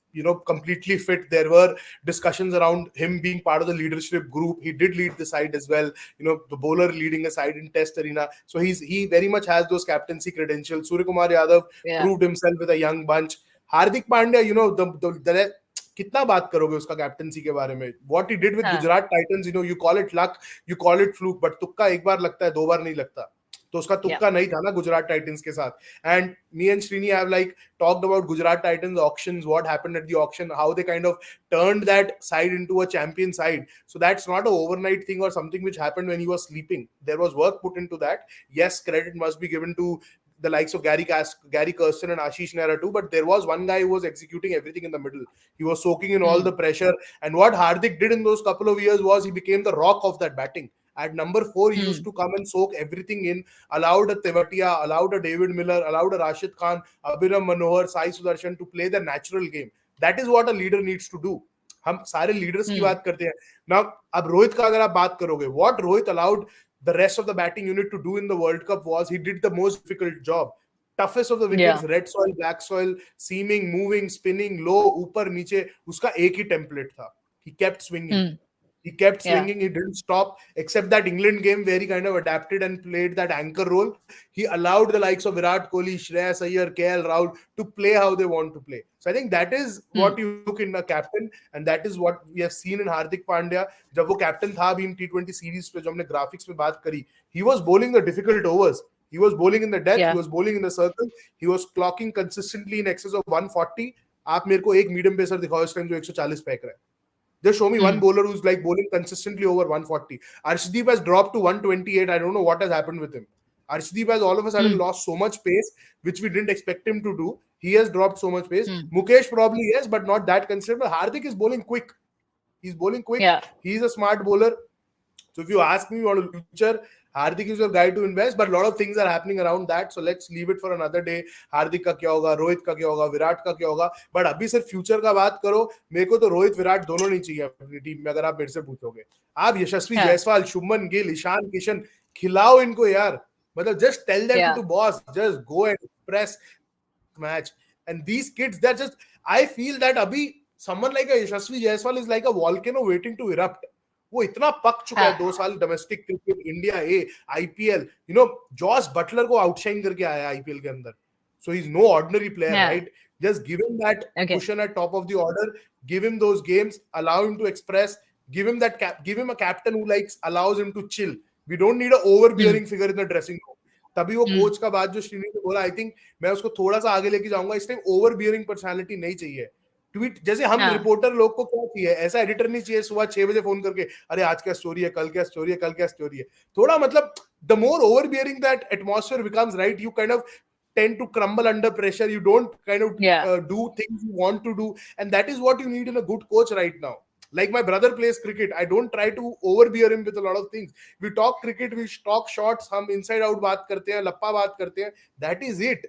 completely fit, there were discussions around him being part of the leadership group. He did lead the side as well, the bowler leading a side in test arena. So he very much has those captaincy credentials. Suryakumar Yadav proved himself with a young bunch. Hardik Pandya, the कितना बात करोगे उसका captaincy के बारे में? What he did with Gujarat Titans, you call it luck, you call it fluke, but तुक्का एक बार लगता है, 2 बार नहीं लगता. तो उसका तुक्का नहीं था ना गुजरात टाइटंस के साथ. And me and Srini have talked about Gujarat Titans auctions, what happened at the auction, how they kind of turned that side into a champion side. So that's not an overnight thing or something which happened when he was sleeping. There was work put into that. Yes, credit must be given to the likes of Gary Kirsten and Ashish Nehra too, but there was one guy who was executing everything in the middle. He was soaking in all the pressure. And what Hardik did in those couple of years was he became the rock of that batting. At number 4, he used to come and soak everything in, allowed a Tewatia, allowed a David Miller, allowed a Rashid Khan, Abhiram Manohar, Sai Sudarshan to play the natural game. That is what a leader needs to do. हम सारे leaders की बात करते हैं. Now, अब रोहित का अगर आप बात करोगे, what Rohit allowed the rest of the batting unit to do in the World Cup was he did the most difficult job. Toughest of the wickets, red soil, black soil, seaming, moving, spinning, low, ऊपर नीचे, उसका एक ही template था. He kept swinging. He kept swinging. He didn't stop, except that England game where he kind of adapted and played that anchor role. He allowed the likes of Virat Kohli, Shreyas Iyer, KL Rahul to play how they want to play. So I think that is what you look in a captain, and that is what we have seen in Hardik Pandya. जब वो captain था अभी in T20 series पे जो हमने graphics में बात करी, he was bowling the difficult overs. He was bowling in the death. He was bowling in the circle. He was clocking consistently in excess of 140. आप मेरे को एक medium pacer दिखाओ इस टाइम जो 140 फेंक रहा है. Just show me one bowler who's like bowling consistently over 140. Arshdeep has dropped to 128. I don't know what has happened with him. Arshdeep has all of a sudden lost so much pace, which we didn't expect him to do. He has dropped so much pace. Mukesh probably yes, but not that considerable. Hardik is bowling quick. He's bowling quick. Yeah. He's a smart bowler. So if you ask me on a future, Hardik is your guy to invest, but a lot of things are happening around that. So let's leave it for another day. Hardik का क्या होगा, रोहित का क्या होगा, विराट का क्या होगा. But अभी सिर्फ फ्यूचर का बात करो, मेरे को तो रोहित विराट दोनों नहीं चाहिए अपनी टीम में. अगर आप मेरे से पूछोगे, आप यशस्वी जायसवाल, शुभमन गिल, ईशान किशन खिलाओ इनको यार. मतलब just tell them to boss, just go and press match. And these kids, they're just, I feel that अभी someone like a Yashasvi Jaiswal is like a volcano waiting to erupt. वो इतना पक चुका है 2 साल domestic cricket, India A, IPL. You know Jos Buttler को outshine करके आया आईपीएल के अंदर. So he is no ordinary player, right? Just give him that position at top of the order, give him those games, allow him to express, give him that give him a captain who likes allows him to chill. We don't need a overbearing figure in the dressing room. तभी वो coach का बात जो श्रीनी ने बोला, I think मैं उसको थोड़ा सा आगे लेके जाऊंगा. इस टाइम ओवरबियरिंग पर्सनालिटी नहीं चाहिए. ट्वीट जैसे हम रिपोर्टर लोग को क्या चाहिए, ऐसा एडिटर नहीं चाहिए सुबह 6 बजे फोन करके अरे आज क्या स्टोरी है, कल क्या स्टोरी है, कल क्या स्टोरी है. थोड़ा मतलब the more overbearing that atmosphere becomes, right, you kind of tend to crumble under pressure. You don't kind of do things you want to do, and that is what you need in a good coach right now. Like my brother plays cricket, I don't try to overbear him with a lot of things. We talk cricket, we talk shots, हम inside out बात करते हैं, लप्पा बात करते हैं, that is it.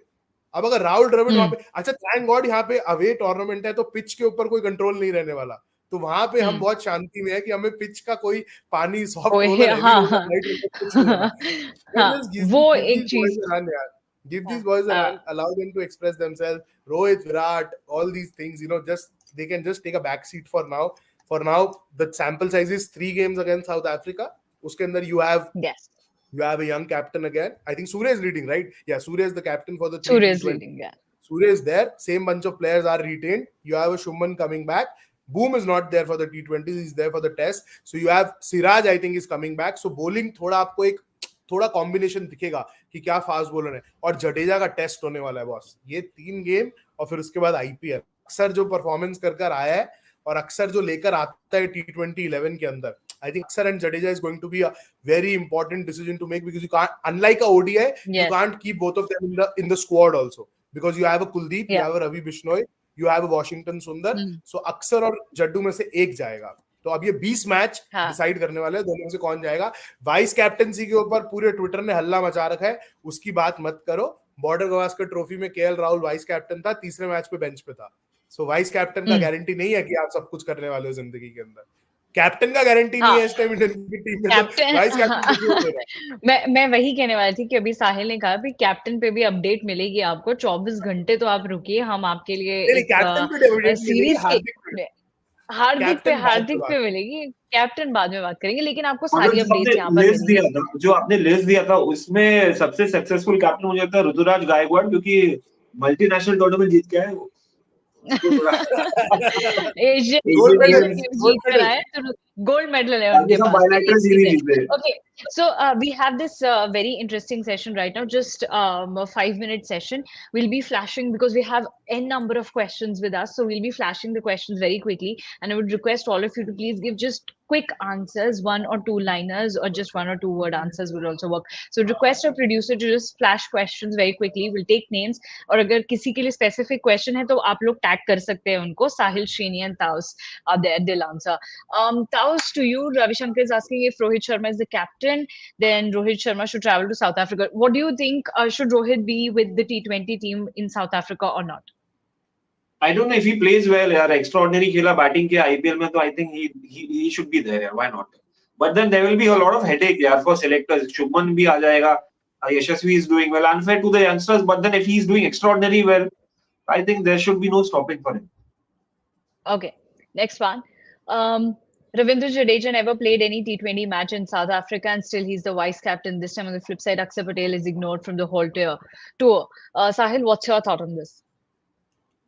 अब अगर राहुल द्रविड़ वहां पे, अच्छा थैंक गॉड यहाँ पे अवे टूर्नामेंट है तो पिच के ऊपर कोई कंट्रोल नहीं रहने वाला, तो वहां पे हम बहुत शांति में है कि हमें पिच का कोई पानी सॉफ्ट वो एक चीज. Give these boys a run, allow them to express themselves. Rohit, Virat, all these things, you know, just they can just take a back seat for now. For now, the sample size is 3 games against South Africa. Uske andar you have a young captain again. I think Surya is leading, right? Yeah, Surya is the captain for the Surya is leading, Surya is there. Same bunch of players are retained. You have a Shuman coming back. Boom is not there for the T20s. He's there for the test. So you have Siraj, I think, is coming back. So bowling थोड़ा आपको एक थोड़ा combination दिखेगा कि क्या fast bowler है. और जडेजा का टेस्ट होने वाला है बॉस. ये 3 गेम और फिर उसके बाद आईपीएल. अक्सर जो परफॉर्मेंस कर आया है और अक्सर जो लेकर आता है T20 11 के अंदर, I think Akshar and Jadeja is going to be a very important decision to make, because you can't, unlike a ODI, you can't keep both of them in the squad also, because you have a Kuldeep, you have a Ravi Bishnoi, you have a Washington Sundar. So Akshar और जड्डू में से एक जाएगा. तो अब ये 20 match decide करने वाले हैं दोनों में से कौन जाएगा. वाइस कैप्टनसी के ऊपर पूरे ट्विटर ने हल्ला मचा रखा है, उसकी बात मत करो. बॉर्डर गवास्कर ट्रॉफी में केएल राहुल वाइस कैप्टन था, तीसरे मैच पे बेंच पे था. सो वाइस कैप्टन का गारंटी नहीं है कि आप सब कुछ करने वाले हो जिंदगी के अंदर. कैप्टन का गारंटी नहीं है इस टाइम इंडियन टीम में. वाइस कैप्टन मैं वही कहने वाली थी कि अभी साहिल ने कहा भी कैप्टन पे भी अपडेट मिलेगी आपको. 24 घंटे तो आप रुकिए, हम आपके लिए सीरीज हार्दिक पे मिलेगी. कैप्टन बाद में बात करेंगे, लेकिन आपको सारी अपडेट्स यहाँ पर जो आपने लिस्ट दिया था उसमें सबसे सक्सेसफुल कैप्टन मुझे लगता है ऋतुराज गायकवाड़, क्योंकि मल्टीनेशनल टूर्नामेंट जीत के आए वो. गोल्ड मेडल है उनके पास. Okay, So we have this very interesting session right now, just a 5 minute session. We'll be flashing because we have n number of questions with us. So we'll be flashing the questions very quickly. And I would request all of you to please give just quick answers, one or two liners, or just one or two word answers will also work. So request our producer to just flash questions very quickly. We'll take names. और अगर किसी के लिए specific question है तो आप लोग tag कर सकते हैं उनको. Sahil, Srini and Taos are there. They'll answer. Taos, to you, Ravi Shankar is asking if Rohit Sharma is the captain, then Rohit Sharma should travel to South Africa. What do you think? Should Rohit be with the T20 team in South Africa or not? I don't know if he plays well. यार extraordinary खेला batting के IPL में तो I think he should be there. यार, why not? But then there will be a lot of headache यार for selectors. Shubman भी आ जाएगा. Yashasvi is doing well. Unfair to the youngsters. But then if he is doing extraordinary well, I think there should be no stopping for him. Okay, next one. Ravindra Jadeja never played any T20 match in South Africa and still he's the vice captain. This time on the flip side, Akshar Patel is ignored from the whole tour. Sahil, what's your thought on this?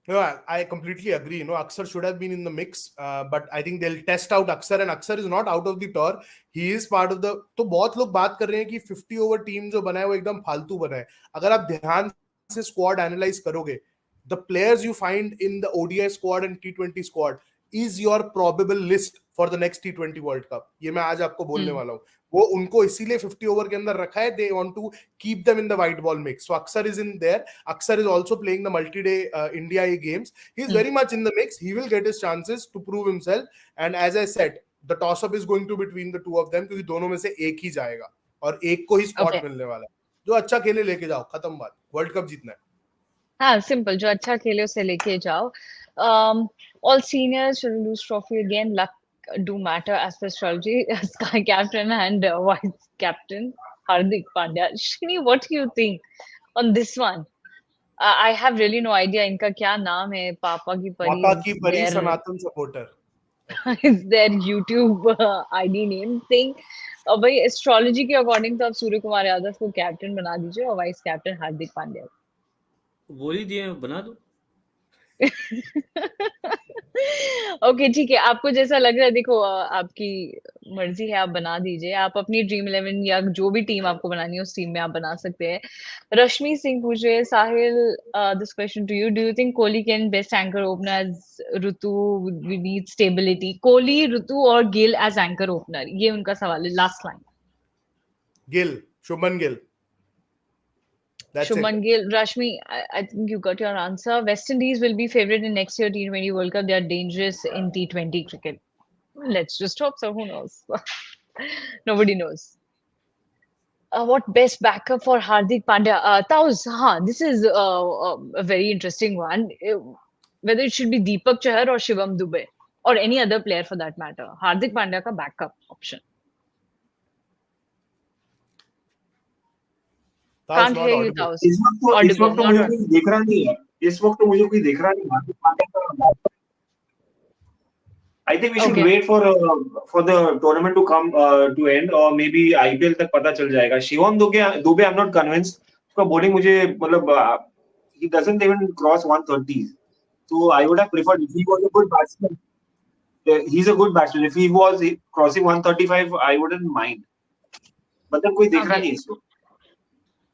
No, I completely agree. You know, Akshar should have been in the mix, but I think they'll test out Akshar, and Akshar is not out of the tour. He is part of the. तो बहुत लोग बात कर रहे हैं कि 50 over team जो बना है वो एकदम फालतू बना है. अगर आप ध्यान से स्क्वाड एनालाइज करोगे, the players you find in the ODI squad and T20 squad is your probable list for the next T20 World Cup. ये मैं आज आपको बोलने वाला हूँ. वो उनको इसीलिए 50 ओवर के अंदर रखा है. They want to keep them in the white ball mix. So Akshar is in there. Akshar is also playing the multi-day India A games. He is very much in the mix. He will get his chances to prove himself. And as I said, the toss-up is going to be between the two of them क्योंकि दोनों में से एक ही जाएगा और एक को ही spot मिलने वाला है. जो अच्छा खेले लेके जाओ, खत्म बात. वर्ल्ड कप जीतना है. हाँ, simple. जो अच्छा खेले उसे लेके जाओ. All seniors should lose trophy again. Luck do matter as per astrology. Sky captain and vice captain Hardik Pandya. Shini, what do you think on this one? I have really no idea. इनका क्या नाम है? पापा की परी. पापा की परी Sanatan supporter. Is their YouTube ID name thing? भाई एस्ट्रोलॉजी के अकॉर्डिंग तो आप सूर्य कुमार यादव को कैप्टन बना दीजिए और वाइस कैप्टन हार्दिक पांड्या. बोल ही दिए, बना दो. ओके ठीक है, आपको जैसा लग रहा है, देखो आपकी मर्जी है, आप बना दीजिए. आप अपनी ड्रीम 11 या जो भी टीम आपको बनानी है उस टीम में आप बना सकते हैं. रश्मि सिंह पूछ रहे हैं, Sahil, this question to you. Do you think Kohli can best anchor opener as Ritu? We need stability. Kohli, Ritu और गिल एज एंकर ओपनर, ये उनका सवाल है. Last line. Gill, Shubman Gill. Shubman Gill. Rashmi, I think you got your answer. West Indies will be favourite in next year T20 World Cup. They are dangerous in T20 cricket. Let's just hope so. Who knows? Nobody knows. What best backup for Hardik Pandya? Taus, this is a very interesting one. Whether it should be Deepak Chahar or Shivam Dubey or any other player for that matter. Hardik Pandya ka backup option. Can't hear you, Taus. इस वक्त तो मुझे कोई देख रहा नहीं है. इस वक्त तो मुझे कोई देख रहा नहीं. I think we should wait for the tournament to come to end or maybe IPL तक पता चल जाएगा. Shivam Dubey I'm not convinced. उसका bowling मुझे मतलब he doesn't even cross 130. So I would have preferred if he was a good batsman. He's a good batsman. If he was crossing 135, I wouldn't mind. But then कोई देख रहा नहीं इसको.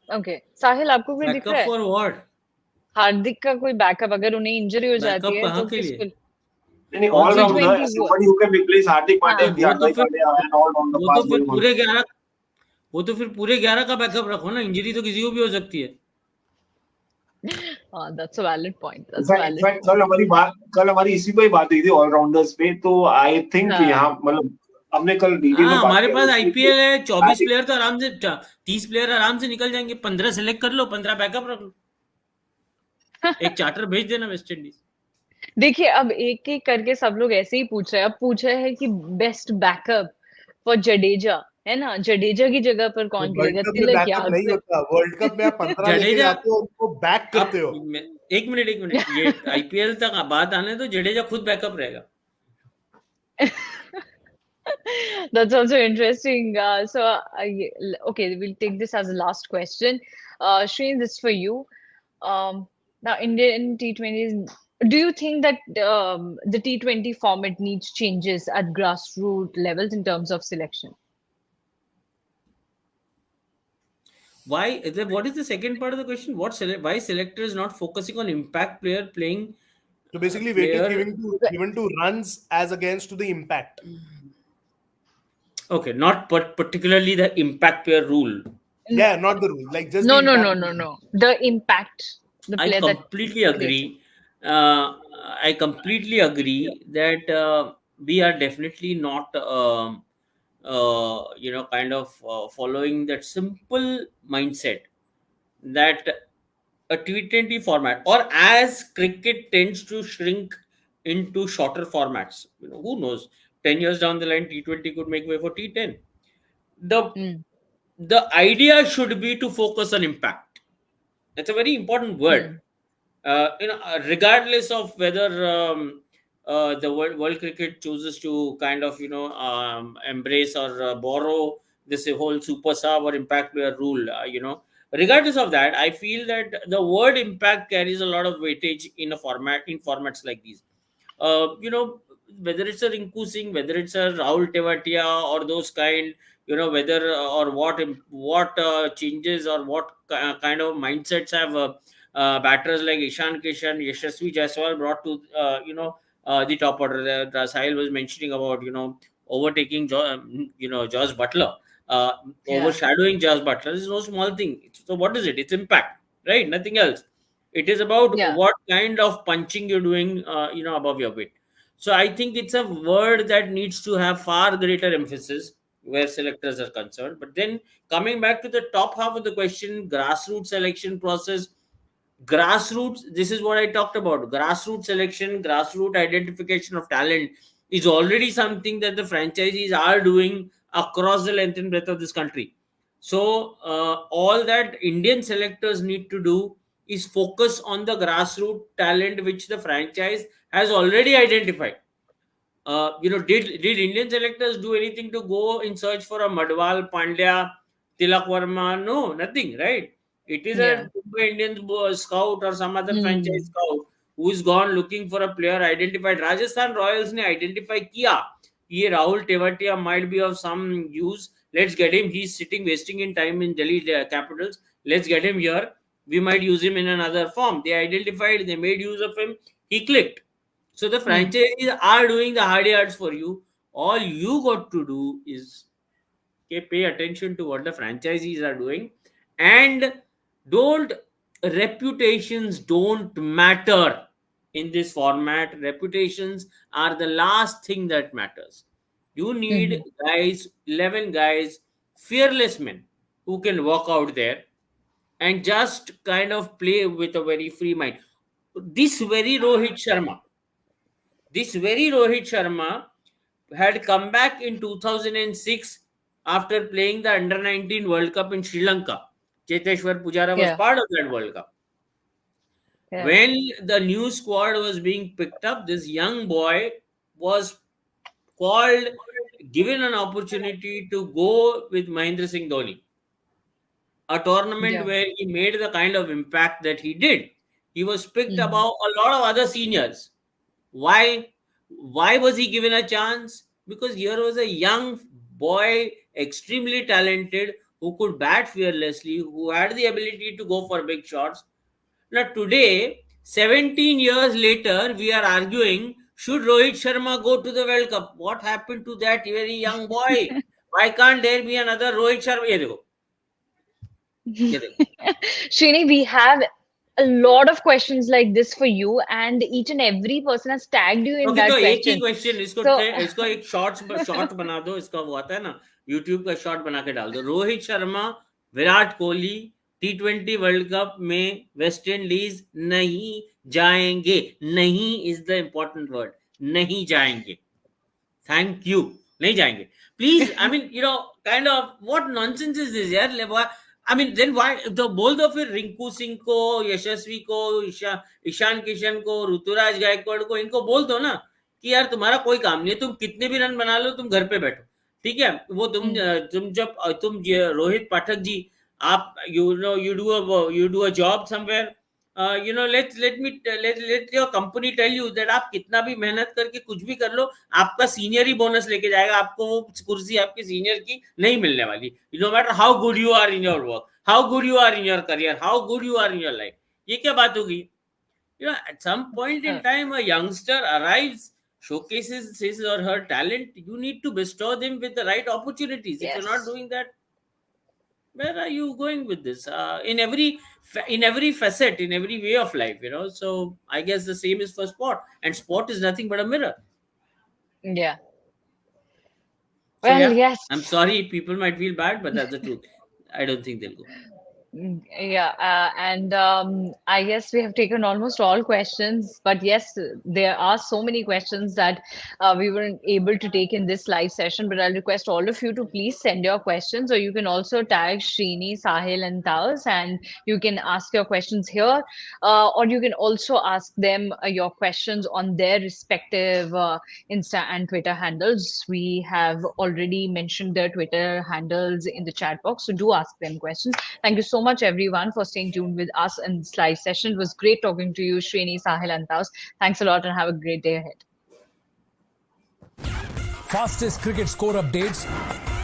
Okay, साहिल, आपको कोई दिख रहा है? For what? हार्दिक का कोई बैकअप अगर उन्हें इंजरी हो जाती है तो किसको? नहीं, all rounder, somebody who can replace Hardik Pandya, वो तो फिर पूरे 11 का बैकअप रखो ना. इंजरी तो किसी को भी हो सकती है. That's a valid point. कल हमारी इसी पे बात हुई थी ऑलराउंडर्स पे. तो आई थिंक यहाँ मतलब हमने कल डिटेल में हमारे पास आईपीएल है. 24 प्लेयर तो आराम से 30 प्लेयर आराम से निकल जाएंगे. 15 सेलेक्ट कर लो, 15 बैकअप रख लो. एक चार्टर भेज देना वेस्ट इंडीज. देखिए, अब एक एक करके सब लोग ऐसे ही पूछ रहे हैं. अब पूछ रहे हैं कि बेस्ट बैकअप फॉर जडेजा है ना. जडेजा की जगह पर कौन खेलेगा? तिलक यादव नहीं होता. वर्ल्ड कप में आप 15 लेके जाते हो, उनको बैक करते हो. एक मिनट ये आईपीएल तक बात आने तो जडेजा खुद बैकअप रहेगा. That's also interesting. Okay, we'll take this as a last question. Shreen, this is for you. Now, Indian T20s, do you think that the T20 format needs changes at grassroots levels in terms of selection? Why? What is the second part of the question? Why selectors not focusing on impact player playing So basically, weightage player? given to runs as against to the impact. Okay, not particularly the impact player rule. Yeah, not the rule, like just the No, no, impact. no, no, no. The impact, the I player that completely creates. agree. Uh, I completely agree that we are definitely not, kind of following that simple mindset that a T20 format, or as cricket tends to shrink into shorter formats, who knows? 10 years down the line, T20 could make way for T10. The Mm, the idea should be to focus on impact. That's a very important word. mm, Regardless of whether the world cricket chooses to kind of embrace or borrow this whole super sub or impact player rule, regardless of that, I feel that the word impact carries a lot of weightage in formats like these. Whether it's a Rinku Singh, whether it's a Rahul Tewatia or those kind, whether or what changes or what kind of mindsets have batters like Ishan Kishan, Yashasvi Jaiswal brought to the top order. Sahil was mentioning about overtaking Josh Butler, uh, yeah, overshadowing Josh Butler is no small thing. So what is it? It's impact, right? Nothing else. It is about yeah. what kind of punching you're doing, above your weight. So I think it's a word that needs to have far greater emphasis where selectors are concerned. But then coming back to the top half of the question, grassroots selection process. Grassroots, this is what I talked about. Grassroots selection, grassroots identification of talent is already something that the franchisees are doing across the length and breadth of this country. So all that Indian selectors need to do is focus on the grassroots talent which the franchise has already identified. Did Indian selectors do anything to go in search for a Madwal, Pandya, Tilak Verma? No, nothing, right? It is a Yeah. Mumbai Indians scout or some other franchise Mm, scout who's gone looking for a player identified. Rajasthan Royals ne identify kiya. Ye Rahul Tewatia might be of some use. Let's get him. He's sitting wasting in time in Delhi Capitals. Let's get him here. We might use him in another form. They identified, they made use of him. He clicked. So the mm, franchisees are doing the hard yards for you. All you got to do is, okay, pay attention to what the franchisees are doing, and don't reputations don't matter in this format. Reputations are the last thing that matters. You need mhm. guys, 11 guys, fearless men who can walk out there and just kind of play with a very free mind. This very Rohit Sharma had come back in 2006 after playing the Under 19 World Cup in Sri Lanka. Cheteshwar Pujara was Yeah, part of that World Cup. yeah. When the new squad was being picked up, this young boy was called, given an opportunity to go with Mahendra Singh Dhoni, a tournament Yeah. where he made the kind of impact that he did. He was picked Mhm. above a lot of other seniors. Why? Why was he given a chance? Because here was a young boy, extremely talented, who could bat fearlessly, who had the ability to go for big shots. Now, today, 17 years later, we are arguing, should Rohit Sharma go to the World Cup? What happened to that very young boy? Why can't there be another Rohit Sharma? ये देखो, ये देखो. Srini, we have a lot of questions like this for you, and each and every person has tagged you in okay, तो that एक ही question. Question So, इसको एक short बना दो. इसका वो आता है ना, यूट्यूब का शॉर्ट बना के डाल दो. Rohit Sharma, Virat Kohli T20 world cup में वेस्ट इंडीज नहीं जाएंगे. नहीं इज द इंपॉर्टेंट वर्ड. नहीं जाएंगे. Thank you. नहीं जाएंगे. Please, I mean, kind of what nonsense is this यार. आई मीन, देन व्हाई तो बोल दो फिर रिंकू सिंह को, यशस्वी को, ईशान किशन को, ऋतुराज गायकवाड़ को, इनको बोल दो ना कि यार तुम्हारा कोई काम नहीं है, तुम कितने भी रन बना लो, तुम घर पे बैठो. ठीक है. वो mm, रोहित पाठक जी, आप you do a job somewhere. let your company tell you that आप कितना भी मेहनत करके कुछ भी कर लो, आपका सीनियर ही बोनस लेके जाएगा. आपको वो कुर्सी आपके सीनियर की नहीं मिलने वाली, no matter how good you are in your work. how good you are in your career, how good you are in your life. ये क्या बात होगी? You know, at some point in time, a youngster arrives, showcases his or her talent. You need to bestow them with the right opportunities. If you're not Yes. doing that, where are you going with this? In every facet, in every way of life, you know. So I guess the same is for sport, and sport is nothing but a mirror. Yeah. So Well, yeah, yes. I'm sorry, people might feel bad, but that's the truth. I don't think they'll go. Yeah, and I guess we have taken almost all questions, but yes, there are so many questions that we weren't able to take in this live session. But I'll request all of you to please send your questions, or you can also tag Srini, Sahil, and Taos, and you can ask your questions here, or you can also ask them your questions on their respective Insta and Twitter handles. We have already mentioned their Twitter handles in the chat box, so do ask them questions. Thank you so much, everyone, for staying tuned with us in this live session. It was great talking to you, Srini, Sahil, and Taos. Thanks a lot, and have a great day ahead. Fastest cricket score updates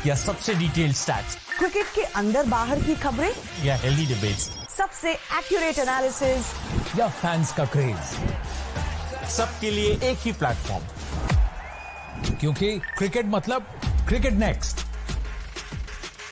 या सबसे detailed stats cricket के अंदर बाहर की खबरें या healthy debates, सबसे accurate analysis या फैंस का क्रेज, सबके लिए एक ही प्लेटफॉर्म, क्योंकि क्रिकेट मतलब क्रिकेट नेक्स्ट।